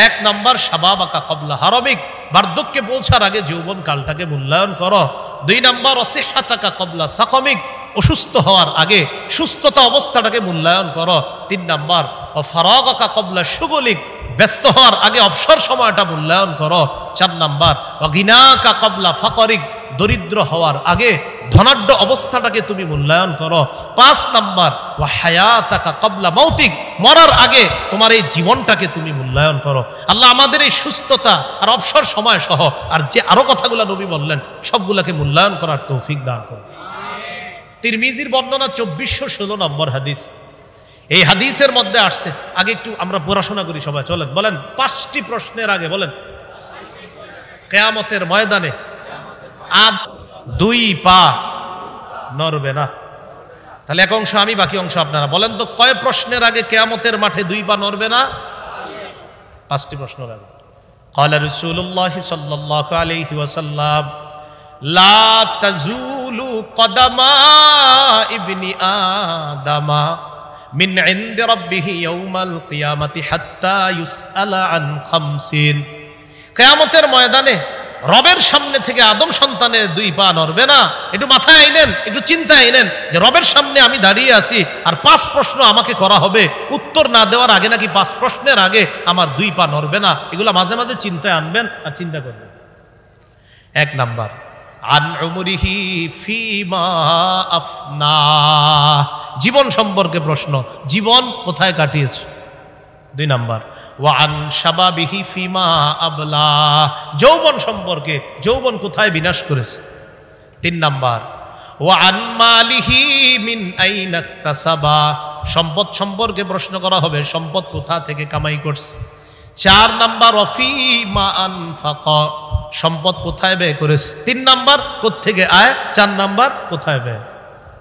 1 নাম্বার শাবাবাকা ক্বাবলা হারামিক, বার্ধক্যে পৌঁছার আগে যৌবন কালটাকে মূল্যায়ন করো। 2 নাম্বার অসিহ্হাতাকা ক্বাবলা সাকামিক, অসুস্থ হওয়ার আগে সুস্থতা অবস্থাটাকে মূল্যায়ন করো। 3 নাম্বার ফারাগাকা ক্বাবলা শুগুলিক, ব্যস্ত হওয়ার আগে অবসর সময়টা মূল্যায়ন করো। 4 নাম্বার গিনাকা ক্বাবলা ফাকরিক, দরিদ্র হওয়ার আগে ধনাঢ্য অবস্থাটাকে তুমি মূল্যায়ন করো। 5 নাম্বার ওয়া হায়াতাকা ক্বাবলা মাউতিক, মরার আগে তোমার এই জীবনটাকে তুমি মূল্যায়ন করো। আল্লাহ আমাদের এই সুস্থতা আর অবসর সময় সহ আর যে আরো কথাগুলো নবী বললেন সবগুলোকে মূল্যায়ন করার তৌফিক দান করুন। তিরমিজির বর্ণনা 2416 নম্বর হাদিস। এই হাদিসের মধ্যে আসছে, আগে একটু আমরা পড়াশোনা করি সবাই, চলেন বলেন 5টি প্রশ্নের আগে বলেন কিয়ামতের ময়দানে আর 2 পা নড়বে না। তাহলে এক অংশ আমি, বাকি অংশ আপনারা বলেন তো, কয় প্রশ্নের আগে কিয়ামতের মাঠে 2 পা নড়বে না? 5টি প্রশ্নের আগে। ক্বালা রাসূলুল্লাহ সাল্লাল্লাহু আলাইহি ওয়াসাল্লাম লা তাজুলু কদামা ইবনি আদামা মিন ইনদি রাব্বিহি ইয়াউমাল কিয়ামাতি হাত্তা ইউসআলা আন 50। কিয়ামতের ময়দানে রবের সামনে থেকে আদম সন্তানের 2 পা নড়বে না। একটু মাথায় আইনেন, একটু চিন্তায় আইনেন যে রবের সামনে আমি দাঁড়িয়ে আছি আর 5 প্রশ্ন আমাকে করা হবে, উত্তর না দেওয়ার আগে নাকি 5 প্রশ্নের আগে আমার 2 পা নড়বে না। এগুলো মাঝে মাঝে চিন্তায় আনবেন আর চিন্তা করবেন। 1 নাম্বার আন উমরিহি ফিমা আফনা, জীবন সম্পর্কে প্রশ্ন, জীবন কোথায় কাটিয়েছ। 2 নাম্বার ওয়া আন শাবাবিহি ফিমা আবলা, যৌবন সম্পর্কে, যৌবন কোথায় বিনাশ করেছে। 3 নাম্বার ওয়া আন মালিহি মিন আইনা ইকতাসাবা, সম্পদ সম্পর্কে প্রশ্ন করা হবে, সম্পদ কোথা থেকে কামাই করছে। 4 নাম্বার ওয়াফিমা আনফাকা, সম্পদ কোথায় ব্যয় করেছে। 3 নাম্বার কোত্থেকে আয়, 4 নাম্বার কোথায় ব্যয়।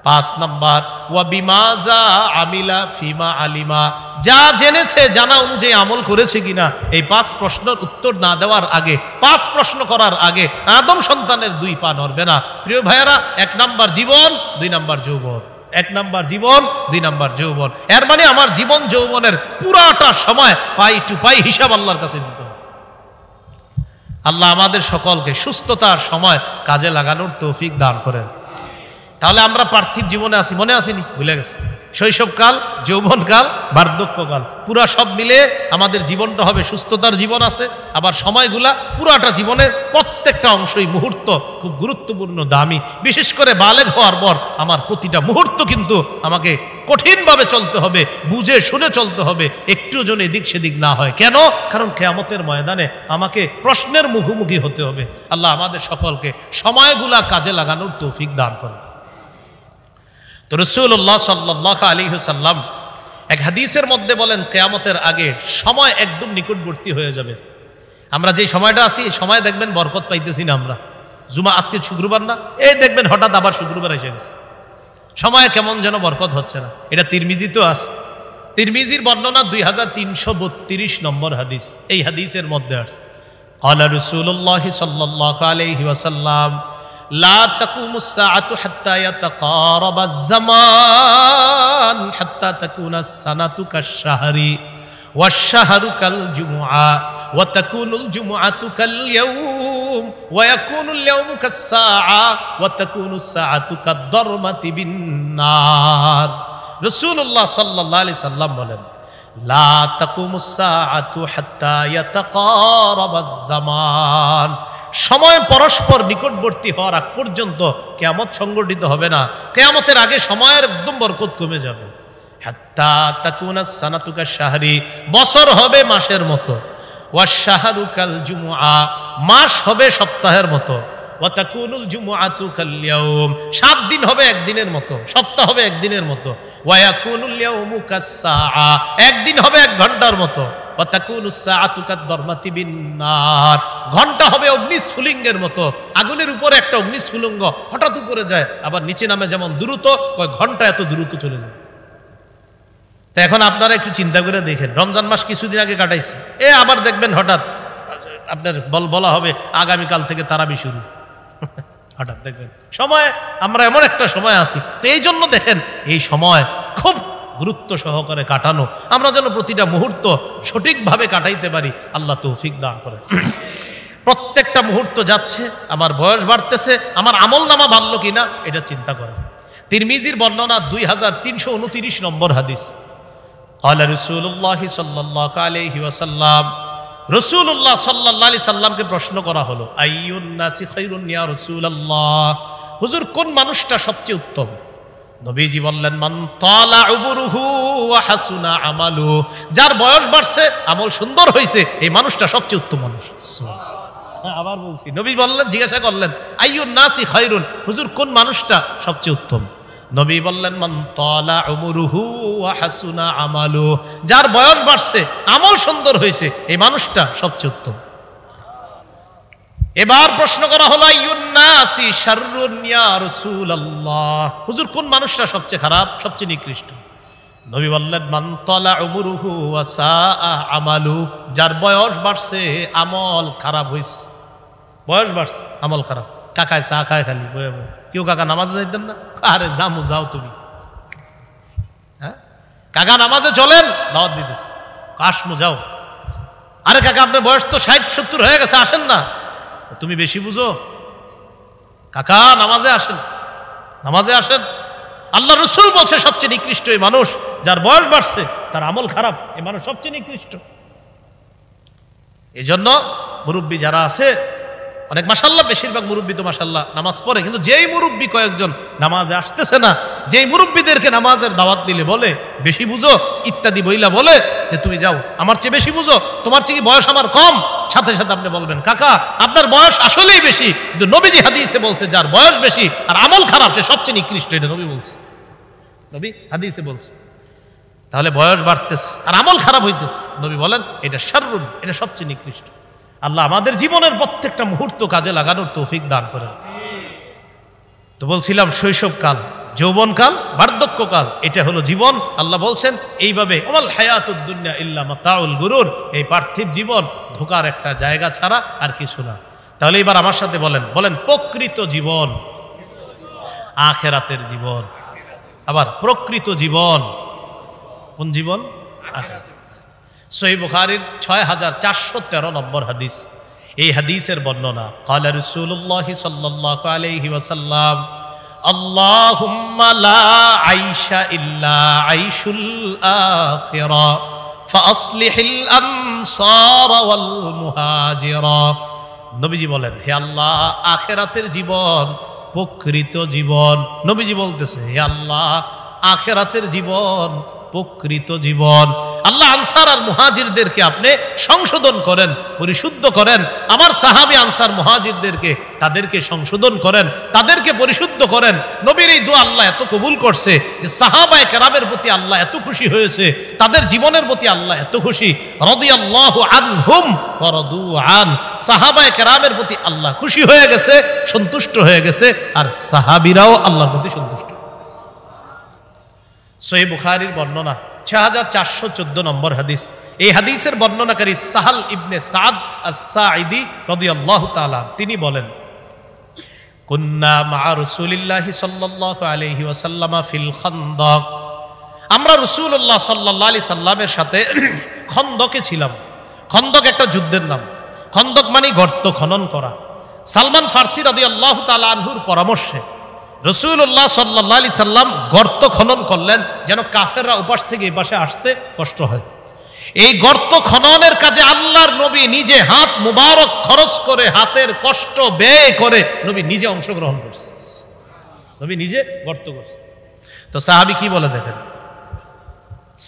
5 নাম্বার ওয়া বিমাজা আমিলা ফিমা আলিমা, যা জেনেছে জানা অনুযায়ী আমল করেছে কিনা। এই 5 প্রশ্নের উত্তর না দেওয়ার আগে, 5 প্রশ্ন করার আগে আদম সন্তানের 2 পা নড়বে না। প্রিয় ভাইয়েরা, 1 নাম্বার জীবন, 2 নাম্বার যৌবন। 1 নাম্বার জীবন, 2 নাম্বার যৌবন। এর মানে আমার জীবন যৌবনের পুরাটা সময় পাই টু পাই হিসাব আল্লাহর কাছে দিতে হবে। আল্লাহ আমাদের সকলকে সুস্থতার সময় কাজে লাগানোর তৌফিক দান করেন। তাহলে আমরা পার্থিব জীবনে আছি, মনে আসেনি, ভুলে গেছে। শৈশবকাল, যৌবনকাল, বার্ধক্যকাল, পুরা সব মিলে আমাদের জীবনটা হবে সুস্থতার জীবন আছে। আবার সময়গুলা পুরাটা জীবনের প্রত্যেকটা অংশই, মুহূর্ত খুব গুরুত্বপূর্ণ, দামি। বিশেষ করে বালেগ হওয়ার পর আমার প্রতিটা মুহূর্ত কিন্তু আমাকে কঠিনভাবে চলতে হবে, বুঝে শুনে চলতে হবে, একটু যেন এদিক সেদিক না হয়। কেন? কারণ কিয়ামতের ময়দানে আমাকে প্রশ্নের মুখোমুখি হতে হবে। আল্লাহ আমাদের সকলকে সময়গুলা কাজে লাগানোর তৌফিক দান করেন। তো রাসূলুল্লাহ সাল্লাল্লাহু আলাইহি ওয়াসাল্লাম এক হাদিসের মধ্যে বলেন কিয়ামতের আগে সময় একদম নিকটবর্তী হয়ে যাবে। আমরা যে সময়টা আছি এই সময় দেখবেন বরকত পাইতেছি না আমরা। জুমা আজকে শুক্রবার না, এই দেখবেন হঠাৎ আবার শুক্রবার এসে গেছে, সময় কেমন যেন বরকত হচ্ছে না। এটা তিরমিজিতে আছে। তিরমিজির বর্ণনা 2332 নম্বর হাদিস। এই হাদিসের মধ্যে আছে ক্বালা রাসূলুল্লাহ সাল্লাল্লাহু আলাইহি ওয়াসাল্লাম লা তাকুমুস সাআতু হাত্তা ইয়াতাকারাবাজ জামান হাত্তা তাকুনাস সানাতু কাশ-শাহরি ওয়াশ-শাহরু কাল-জুমআ ওয়া তাকুনুল জুমআতু কাল-ইয়াওম ওয়া ইয়াকুনুল ইয়াওমু কাস-সাআ ওয়া তাকুনুস সাআতু কাদ-দারমাতি বিন-নার। রাসূলুল্লাহ সাল্লাল্লাহু আলাইহি সাল্লাম বলেন লা তাকুমুস সাআতু হাত্তা ইয়াতাকারাবাজ জামান, সময় পরস্পর নিকটবর্তী হওয়ার আগ পর্যন্ত কিয়ামত সংগঠিত হবে না। কিয়ামতের আগে সময়ের একদম বরকত কমে যাবে। হাত্তা তাকুনাস সানাতু কাশ-শাহরি, বছর হবে মাসের মতো। ওয়াশ-শাহরু কাল-জুমআ, মাস হবে সপ্তাহের মতো। ওয়া তাকুনুল জুমআতু কাল-ইয়াওম, 7 দিন হবে একদিনের মতো, সপ্তাহ হবে একদিনের মতো। ওয়া ইয়াকুনুল ইয়াওমু কাস-সাআ, একদিন হবে 1 ঘন্টার মতো। ওয়া তাকুনুস সাআতু কাদ-দারমাতি বিন-নার, ঘন্টা হবে অগ্নিস্ফুলিঙ্গের মতো। আগুনের উপরে একটা অগ্নিস্ফুলিঙ্গ হঠাৎ উপরে যায়, আবার নিচে নামে যেমন দ্রুত, ওই ঘন্টা এত দ্রুত চলে যায়। তো এখন আপনারা একটু চিন্তা করে দেখেন, রমজান মাস কিছুদিন আগে কাটাইছে, আবার দেখবেন হঠাৎ আপনার বলা হবে আগামীকাল থেকে তারাবি শুরু। হঠাৎ দেখবেন সময়, আমরা এমন একটা সময় আছি। তো এই জন্য দেখেন এই সময় খুব গুরুত্ব সহকারে কাটানো, আমরা যেন প্রতিটা মুহূর্ত সঠিকভাবে কাটাইতে পারি, আল্লাহ তৌফিক দান করেন। প্রত্যেকটা মুহূর্ত যাচ্ছে, আমার বয়স বাড়তেছে, আমার আমল নামা বাড়লো কিনা এটা চিন্তা করেন। তিরমিজির বর্ণনা 2329 নম্বর হাদিস। ক্বালা রাসূলুল্লাহি সাল্লাল্লাহু আলাইহি ওয়াসাল্লাম, রাসূলুল্লাহ সাল্লাল্লাহু আলাইহি সাল্লামকে প্রশ্ন করা হলো, আইয়ুন নাসি খায়রুন ইয়া রাসূলুল্লাহ, হুজুর কোন মানুষটা সবচেয়ে উত্তম? নবীজি বললেন, মান তালা উমরুহু ওয়া হাসুনা আমালু, যার বয়স বাড়ছে, আমল সুন্দর হয়েছে, এই মানুষটা সবচেয়ে উত্তম মানুষ। আবার বলছি, নবী বললেন, জিজ্ঞাসা করলেন, আইয়ুন নাসি খায়রুন, হুজুর কোন মানুষটা সবচেয়ে উত্তম? নবী বললেন, মান তালা উমরুহু ওয়া হাসুনা আমালু, যার বয়স বাড়ছে, আমল সুন্দর হয়েছে, এই মানুষটা সবচেয়ে উত্তম। এবার প্রশ্ন করা হলো, আইয়ুন নাসি শাররুন ইয়া রাসূলুল্লাহ, হুজুর কোন মানুষটা সবচেয়ে খারাপ, সবচেয়ে নিকৃষ্ট? নবী বললেন, মান তালা উমরুহু ওয়া সাআ আমালু, যার বয়স বাড়ছে, আমল খারাপ হয়েছে। বয়স বাড়ছে, আমল খারাপ। কাকায় চা খায় খালি বয়ে বয়ে, কেউ কাকা নামাজে যাইতেন না? আরে জামু, যাও তুমি। হ্যাঁ, কাকা নামাজে চলেন, দাওয়াত দিতেছে, আসমু, যাও। আরে কাকা আপনার বয়স তো 60-70 হয়ে গেছে, আসেন না। তুমি বেশি বুঝো, কাকা নামাজে আসেন, নামাজে আসেন। আল্লাহ রাসূল বলছে সবচেয়ে নিকৃষ্ট এই মানুষ, যার বয়স বাড়ছে, তার আমল খারাপ, এই মানুষ সবচেয়ে নিকৃষ্ট। এই জন্য মুরব্বী যারা আছে, অনেক মাশাআল্লাহ, বেশিরভাগ মুরব্বী তো মাশাআল্লাহ নামাজ পড়ে, কিন্তু যেই মুরব্বী কয়েকজন নামাজে আসতেছে না, যেই মুরব্বীদেরকে নামাজের দাওয়াত দিলে বলে বেশি বুঝো ইত্যাদি বইলা বলে যে তুমি যাও, আমার চেয়ে বেশি বুঝো, তোমার চেয়ে বয়স আমার কম, সাথে সাথে আপনি বলবেন, কাকা আপনার বয়স আসলেই বেশি, কিন্তু নবীজি হাদিসে বলছে যার বয়স বেশি আর আমল খারাপ সে সবচেয়ে নিকৃষ্ট, এটা নবী বলছে, নবী হাদিসে বলছে। তাহলে বয়স বাড়তেছে আর আমল খারাপ হইতেছে, নবী বলেন এটা শাররুন, এটা সবচেয়ে নিকৃষ্ট। আল্লাহ আমাদের জীবনের প্রত্যেকটা মুহূর্ত কাজে লাগানোর তৌফিক দান করেন। তো বলছিলাম শৈশবকাল, যৌবনকাল, বার্ধক্যকাল, এটা হলো জীবন। আল্লাহ বলছেন এইভাবে, ওয়াল হায়াতুদ দুনিয়া ইল্লা মাতাউল গুরুর, এই পার্থিব জীবন ধোকার একটা জায়গা ছাড়া আর কিছু না। তাহলে এবার আমার সাথে বলেন, বলেন প্রকৃত জীবন, আখিরাতের জীবন। আবার প্রকৃত জীবন কোন জীবন? আখিরাত। সহিহ বুখারীর 6413 নম্বর হাদিস, এই হাদিসের বর্ণনা, ক্বালা রাসূলুল্লাহ সাল্লাল্লাহু আলাইহি ওয়াসাল্লাম, আল্লাহুম্মা লা আইশা ইল্লা আইশুল আখিরা ফাসলিহিল আনসার ওয়াল মুহাজিরা। নবীজি বলেন, হে আল্লাহ, আখিরাতের জীবন প্রকৃত জীবন। নবীজি বলতেছে, হে আল্লাহ, আখিরাতের জীবন প্রকৃত জীবন। আল্লাহ আনসার আর মুহাজিরদেরকে আপনি সংশোধন করেন, পরিশুদ্ধ করেন। আমার সাহাবী আনসার মুহাজিরদেরকে, তাদেরকে সংশোধন করেন, তাদেরকে পরিশুদ্ধ করেন। নবীর এই দোয়া আল্লাহ এত কবুল করছে যে সাহাবায়ে কেরামের প্রতি আল্লাহ এত খুশি হয়েছে, তাদের জীবনের প্রতি আল্লাহ এত খুশি। রাদিয়াল্লাহু আনহুম ওয়া রাদু আন, সাহাবায়ে কেরামের প্রতি আল্লাহ খুশি হয়ে গেছে, সন্তুষ্ট হয়ে গেছে, আর সাহাবীরাও আল্লাহর প্রতি সন্তুষ্ট। সহিহ বুখারীর বর্ণনা 6414 নম্বর হাদিস। এই হাদিসের বর্ণনাকারী সাহাল ইবনে সাদ আস-সাঈদী রাদিয়াল্লাহু তাআলা, তিনি বলেন, কুন্না মা রাসূলিল্লাহি সাল্লাল্লাহু আলাইহি ওয়াসাল্লাম ফিল খানদাক, আমরা রাসূলুল্লাহ সাল্লাল্লাহু আলাইহি সাল্লামের সাথে খন্দকে ছিলাম। খন্দক একটা যুদ্ধের নাম। খন্দক মানে গর্ত খনন করা। সালমান ফারসি রাদিয়াল্লাহু তাআলা আনহুর পরামর্শে রাসূলুল্লাহ সাল্লাল্লাহু আলাইহি সাল্লাম গর্ত খনন করলেন, যেন কাফেররা ওপাশ থেকে এই পাশে আসতে কষ্ট হয়। এই গর্ত খননের কাজে আল্লাহর নবী নিজে হাত মুবারক খরচ করে, হাতের কষ্ট ব্যয় করে নবী নিজে অংশগ্রহণ করছে। নবী নিজে গর্ত করছে। তো সাহাবী কি বলে দেখেন,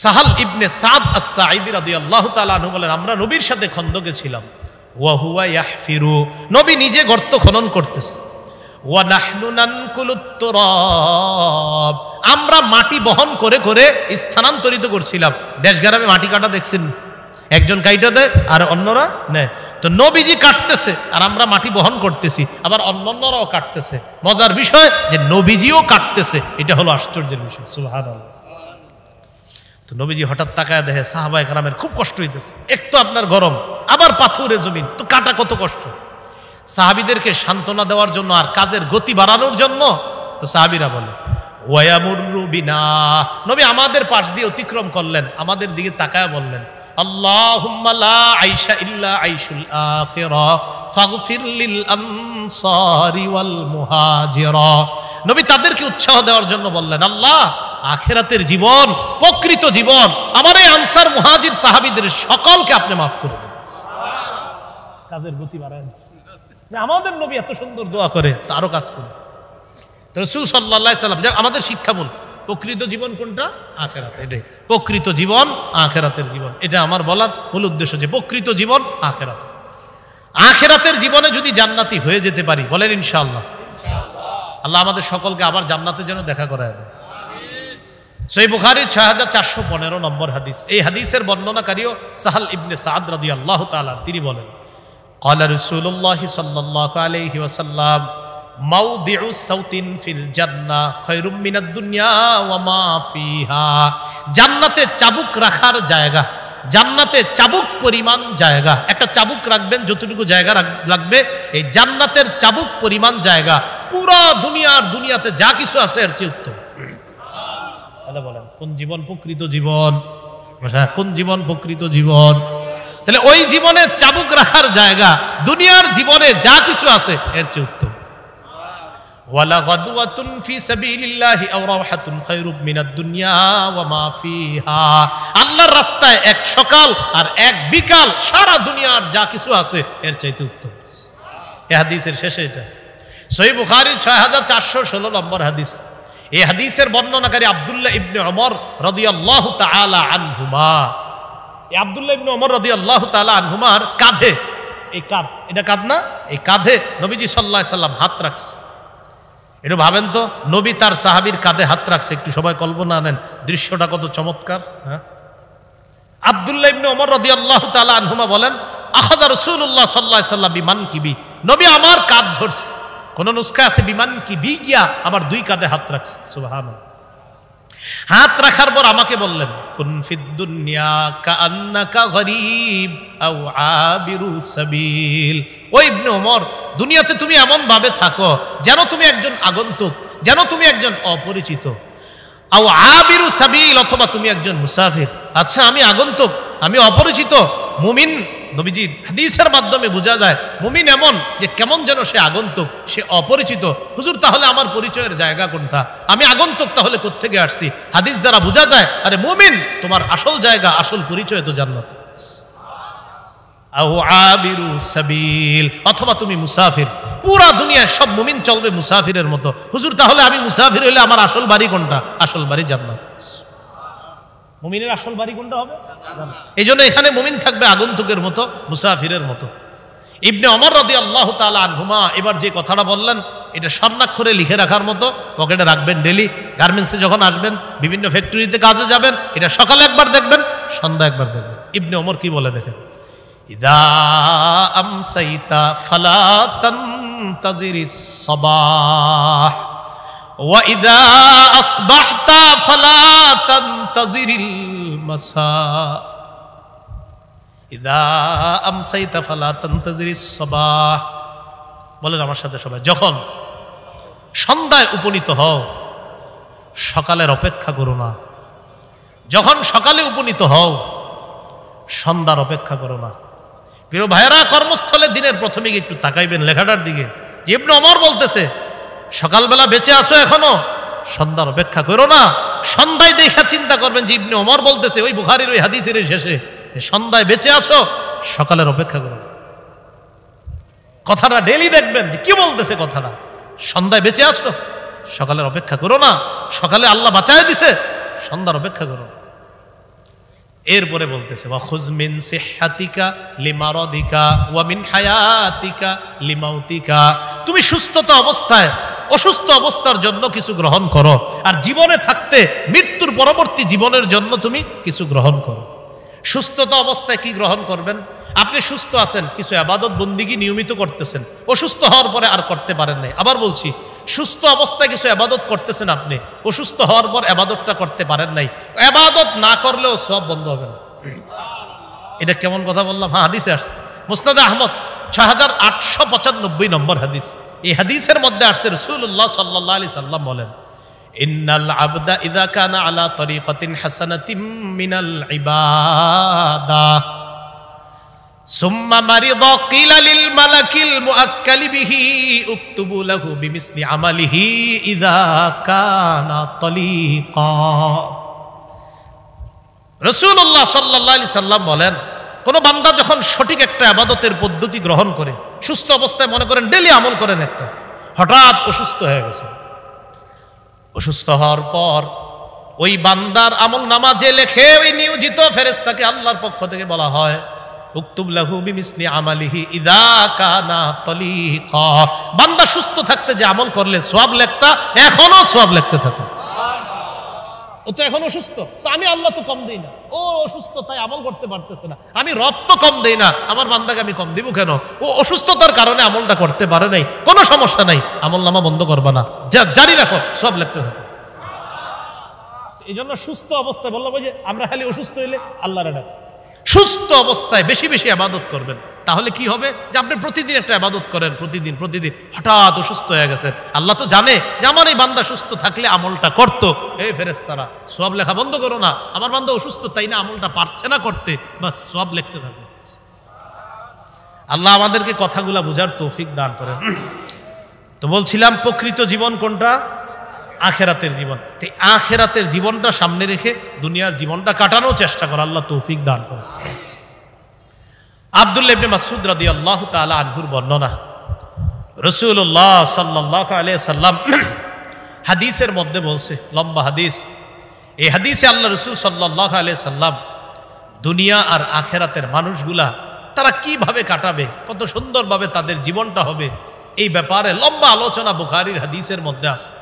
সাহাল ইবনে সাদ আস-সাঈদী রাদিয়াল্লাহু তাআলা আনহু বলেন, আমরা নবীর সাথে খন্দকে ছিলাম। ওয়া হুয়া ইয়াহফিরু, নবী নিজে গর্ত খনন করতেছে। ওয়া নাহনু নানকুলুত তুরাব, আমরা মাটি বহন করে করে স্থানান্তরিত করছিলাম। দেশ গ্রামে মাটি কাটা দেখছেন, একজন কাইটা দেয় আর অন্যরা নেয়। তো নবীজি কাটতেছে আর আমরা মাটি বহন করতেছি, আবার অন্যরাও কাটতেছে। মজার বিষয় যে নবীজিও কাটতেছে, এটা হলো আশ্চর্যের বিষয়। সুবহানাল্লাহ। তো নবীজি হঠাৎ তাকায় দেখে সাহাবায়ে কেরামের খুব কষ্ট হইতেছে। এক তো আপনার গরম, আবার পাথুরে জমিন, তো কাটা কত কষ্ট। সাহাবীদেরকে সান্ত্বনা দেওয়ার জন্য আর কাজের গতি বাড়ানোর জন্য তো সাহাবীরা বলে ওয়ায়ামুরু বিনা, নবী আমাদের পাশ দিয়ে অতিক্রম করলেন, আমাদের দিকে তাকায় বললেন আল্লাহুম্মা লা আইশা ইল্লা আইশুল আখিরা ফাগফির লিল আনসারি ওয়াল মুহাজিরা। নবী তাদেরকে উৎসাহ দেওয়ার জন্য বললেন, আল্লাহ আখিরাতের জীবন, প্রকৃত জীবন, আমার এই আনসার মুহাজির সাহাবীদের সকলকে আপনি মাফ করে দিন। কাজের গতি বাড়ায় দিচ্ছে। আমাদের নবী এত সুন্দর দোয়া করে, তারও কাজ করে। রাসূল সাল্লাল্লাহু আলাইহি সাল্লাম আমাদের শিক্ষামূল, প্রকৃত জীবন কোনটা? আখিরাত। এটাই প্রকৃত জীবন, আখিরাতের জীবন। এটা আমার বলার মূল উদ্দেশ্য যে প্রকৃত জীবন আখিরাত। আখিরাতের জীবনে যদি জান্নাতি হয়ে যেতে পারি, বলেন ইনশাআল্লাহ। আল্লাহ আমাদের সকলকে আবার জান্নাতে যেন দেখা করায় দেয়। সহিহ বুখারীর 6415 নম্বর হাদিস। এই হাদিসের বর্ণনাকারীও সাহাল ইবনে সাদ রাদিয়াল্লাহু তাআলা, তিনি বলেন ক্বালা রাসূলুল্লাহ সাল্লাল্লাহু আলাইহি ওয়াসাল্লাম মাউদিউ সাউতিন ফিল জান্নাহ খায়রুম মিনাদ দুনিয়া ওয়া মা ফিহা। জান্নাতে চাবুক রাখার জায়গা, জান্নাতে চাবুক পরিমাণ জায়গা, একটা চাবুক রাখবেন যতটুকু জায়গা লাগবে, এই জান্নাতের চাবুক পরিমাণ জায়গা পুরো দুনিয়াতে যা কিছু আছে এর চেয়ে উত্তম। বলেন কোন জীবন প্রকৃত জীবন? কোন জীবন প্রকৃত জীবন? তাহলে ওই জীবনে চাবুক রাখার জায়গা দুনিয়ার জীবনে যা কিছু আছে এর চেয়ে উত্তম। ওয়ালা গাদওয়াতুন ফি সাবিলিল্লাহি আও রাওহাতুন খায়রুম মিনাদ দুনিয়া ওয়া মা ফিহা। আল্লাহর রাস্তায় এক সকাল আর এক বিকাল সারা দুনিয়ার যা কিছু আছে এর চাইতে উত্তম। এই হাদিসের শেষে এটা আছে সহিহ বুখারীর 6416 নম্বর হাদিস। এই হাদিসের বর্ণনাকারী আব্দুল্লাহ ইবনে ওমর রাদিয়াল্লাহু তাআলা আনহুমা। এই আব্দুল্লাহ ইবনে ওমর রাদিয়াল্লাহু তাআলা আনহুমার কাঁধে, এই কাঁধ, এটা কাঁধ না, এই কাঁধে নবীজি সাল্লাল্লাহু আলাইহি সাল্লাম হাত রাখছে। একটু ভাবেন তো, নবী তার সাহাবীর কাঁধে হাত রাখছে, একটু সবাই কল্পনা নেন দৃশ্যটা কত চমৎকার। হ্যাঁ, আব্দুল্লাহ ইবনে ওমর রাদিয়াল্লাহু তাআলা আনহুমা বলেন আখাযা রাসূলুল্লাহ সাল্লাল্লাহু আলাইহি সাল্লাম বিমানকিবি, নবী আমার কাঁধ ধরছে। কোন নুসখা আছে বিমানকিবি গিয়া আমার দুই কাঁধে হাত রাখছে। সুবহানাল্লাহ। হাত রাখার পর আমাকে বললেন কুন ফিদ দুনিয়া কাআন্নাকা গরীব আও আবিরু সাবিল। ও ইবনে ওমর, দুনিয়াতে তুমি এমন ভাবে থাকো যেন তুমি একজন আগন্তুক, যেন তুমি একজন অপরিচিত। আও আবিরু সাবিল, অথবা তুমি একজন মুসাফির। আচ্ছা, আমি আগন্তুক, আমি অপরিচিত। মুমিন, নবীজির হাদিসের মাধ্যমে বোঝা যায় মুমিন এমন যে কেমন যেন সে আগন্তুক, সে অপরিচিত। হুজুর, তাহলে আমার পরিচয়ের জায়গা কোনটা? আমি আগন্তুক, তাহলে কোত্থেকে আসছি? হাদিস দ্বারা বোঝা যায় আরে মুমিন, তোমার আসল জায়গা, আসল পরিচয় তো জান্নাত। আও আবিরু সাবিল, অথবা তুমি মুসাফির। পুরা দুনিয়ায় সব মুমিন চলবে মুসাফিরের মতো। হুজুর, তাহলে আমি মুসাফির হইলে আমার আসল বাড়ি কোনটা? আসল বাড়ি জান্নাত। মুমিনের আসল বাড়ি কোনটা হবে? এই জন্য এখানে মুমিন থাকবে আগন্তুকের মতো, মুসাফিরের মতো। ইবনে ওমর রাদিয়াল্লাহু তাআলা আনহুমা এবার যে কথাটা বললেন, এটা স্বর্ণাক্ষরে লিখে রাখার মতো, পকেটে রাখবেন। ডেলি গার্মেন্টসে যখন আসবেন, বিভিন্ন ফ্যাক্টরিতে কাজে যাবেন, এটা সকালে একবার দেখবেন, সন্ধ্যা একবার দেখবেন। ইবনে ওমর কি বলে দেখেন, ইদা আমসাইতা ফালা তানতাজিরিস সাবাহ ওয়া ইদা আসবাহতা ফালা তানতাজিরিল মাসা। ইদা আমসাইতা ফালা তানতাজিরিস সাবাহ। বলেন আমার সাথে সবাই, যখন সন্ধ্যায় উপনীত হও সকালের অপেক্ষা করো না। যখন সকালে উপনীত হও সন্ধ্যার অপেক্ষা করো না। প্রিয় ভাইয়েরা, কর্মস্থলে দিনের প্রথমে একটু তাকাইবেন লেখাটার দিকে। যে ইবনে ওমর বলতেছে সকালবেলা বেঁচে আসো এখনো, সন্ধ্যার অপেক্ষা করো না। সন্ধ্যায় দেখা চিন্তা করবেন যে ইবনে ওমর বলতেছে ওই বুখারীর ওই হাদিসের শেষে, সন্ধ্যায় বেঁচে আসো, সকালের অপেক্ষা করো। কথাটা ডেলি দেখবেন যে কি বলতেছে কথাটা। সন্ধ্যায় বেঁচে আসো, সকালের অপেক্ষা করো না। সকালে আল্লাহ বাঁচায় দিছে, সন্ধ্যার অপেক্ষা করো। এরপরে বলতেছে ওয়া খুয মিন সিহহাতিকা লিমারাদিকা ওয়া মিন হায়াতিকা লিমাউতিকা, তুমি সুস্থতা অবস্থায় অসুস্থ অবস্থার জন্য কিছু গ্রহণ করো, আর জীবনে থাকতে মৃত্যুর পরবর্তী জীবনের জন্য তুমি কিছু গ্রহণ করো। সুস্থতা অবস্থায় কি গ্রহণ করবেন? আপনি সুস্থ আছেন, কিছু ইবাদত বন্দিগি নিয়মিত করতেছেন, অসুস্থ হওয়ার পরে আর করতে পারেন নাই। আবার বলছি, সুস্থ অবস্থায় কিছু ইবাদত করতেছেন আপনি, অসুস্থ হওয়ার পর ইবাদতটা করতে পারেন নাই, ইবাদত না করলেও সব বন্ধ হবে না। এটা কেমন কথা বললাম? হ্যাঁ, হাদিসে আসছে, মুসনাদে আহমদ 6895 নম্বর হাদিস। এই হাদিসের মধ্যে আসছে রাসূলুল্লাহ সাল্লাল্লাহু আলাইহি সাল্লাম বলেন, ইন্নাল আবদা ইযা কানা আলা তরিকাতিন হাসানাতিন মিনাল ইবাদাহ সুম্মা মারিদা কিলা লিল মালাকিল মুআক্কালি বিহি উকতুবু লাহু বিমিসলি আমালিহি ইযা কানা তলিকা। রাসূলুল্লাহ সাল্লাল্লাহু আলাইহি সাল্লাম বলেন, কোন বান্দা যখন সঠিক একটা ইবাদতের পদ্ধতি গ্রহণ করে, সুস্থ অবস্থায় মনে করেন ডেইলি আমল করেন একটা, হঠাৎ অসুস্থ হয়ে গেছে, অসুস্থ হওয়ার পর ওই বান্দার আমল নামা যে লেখে, ওই নিয়োজিত ফেরেশতাকে আল্লাহর পক্ষ থেকে বলা হয় উকতুব লাহু বিমিসলি আমালিহি ইযা কানা তলিকা। বান্দা সুস্থ থাকতে যে আমল করলে সওয়াব লেখতা, এখনো সওয়াব লিখতে থাকে। ও তো এখন অসুস্থ, তো আমি আল্লাহ তো কম দেই না, ও অসুস্থ তাই আমল করতে পারতেছে না, আমি রব তো কম দেই না, আমার বান্দাকে আমি কম দিব কেন? ও অসুস্থতার কারণে আমলটা করতে পারে নাই, কোনো সমস্যা নাই, আমল নামা বন্ধ করবা না, জারি রাখো, সব লিখতে থাকে। এই জন্য সুস্থ অবস্থায় বললাম, ওই যে আমরা খালি অসুস্থ হইলে আল্লাহর ডাক, সুস্থ অবস্থায় বেশি বেশি ইবাদত করবেন, তাহলে কি হবে যে আপনি প্রতিদিন একটা ইবাদত করেন, প্রতিদিন হঠাৎ অসুস্থ হয়ে গেছেন, আল্লাহ তো জানে যে আমার এই বান্দা সুস্থ থাকলে আমলটা করতো, এই ফেরেশতারা সওয়াব লেখা বন্ধ করো না, আমার বান্দা অসুস্থ তাই না আমলটা পারছে না করতে, বাস সওয়াব লিখতে থাকবে। আল্লাহ আমাদেরকে কথাগুলা বুঝার তৌফিক দান করেন। তো বলছিলাম প্রকৃত জীবন কোনটা? আখেরাতের জীবন। তো আখেরাতের জীবনটা সামনে রেখে দুনিয়ার জীবনটা কাটানোর চেষ্টা করা, আল্লাহ তৌফিক দান করে। আব্দুল্লাহ ইবনে মাসউদ রাদিয়াল্লাহু তাআলা আনহুর বর্ণনা, রাসূলুল্লাহ সাল্লাল্লাহু আলাইহি সাল্লাম হাদিসের মধ্যে বলছে, লম্বা হাদিস, এই হাদিসে আল্লাহ রাসূল সাল্লাল্লাহু আলাইহি সাল্লাম দুনিয়া আর আখেরাতের মানুষগুলা তারা কিভাবে কাটাবে, কত সুন্দরভাবে তাদের জীবনটা হবে, এই ব্যাপারে লম্বা আলোচনা বুখারীর হাদিসের মধ্যে আছে।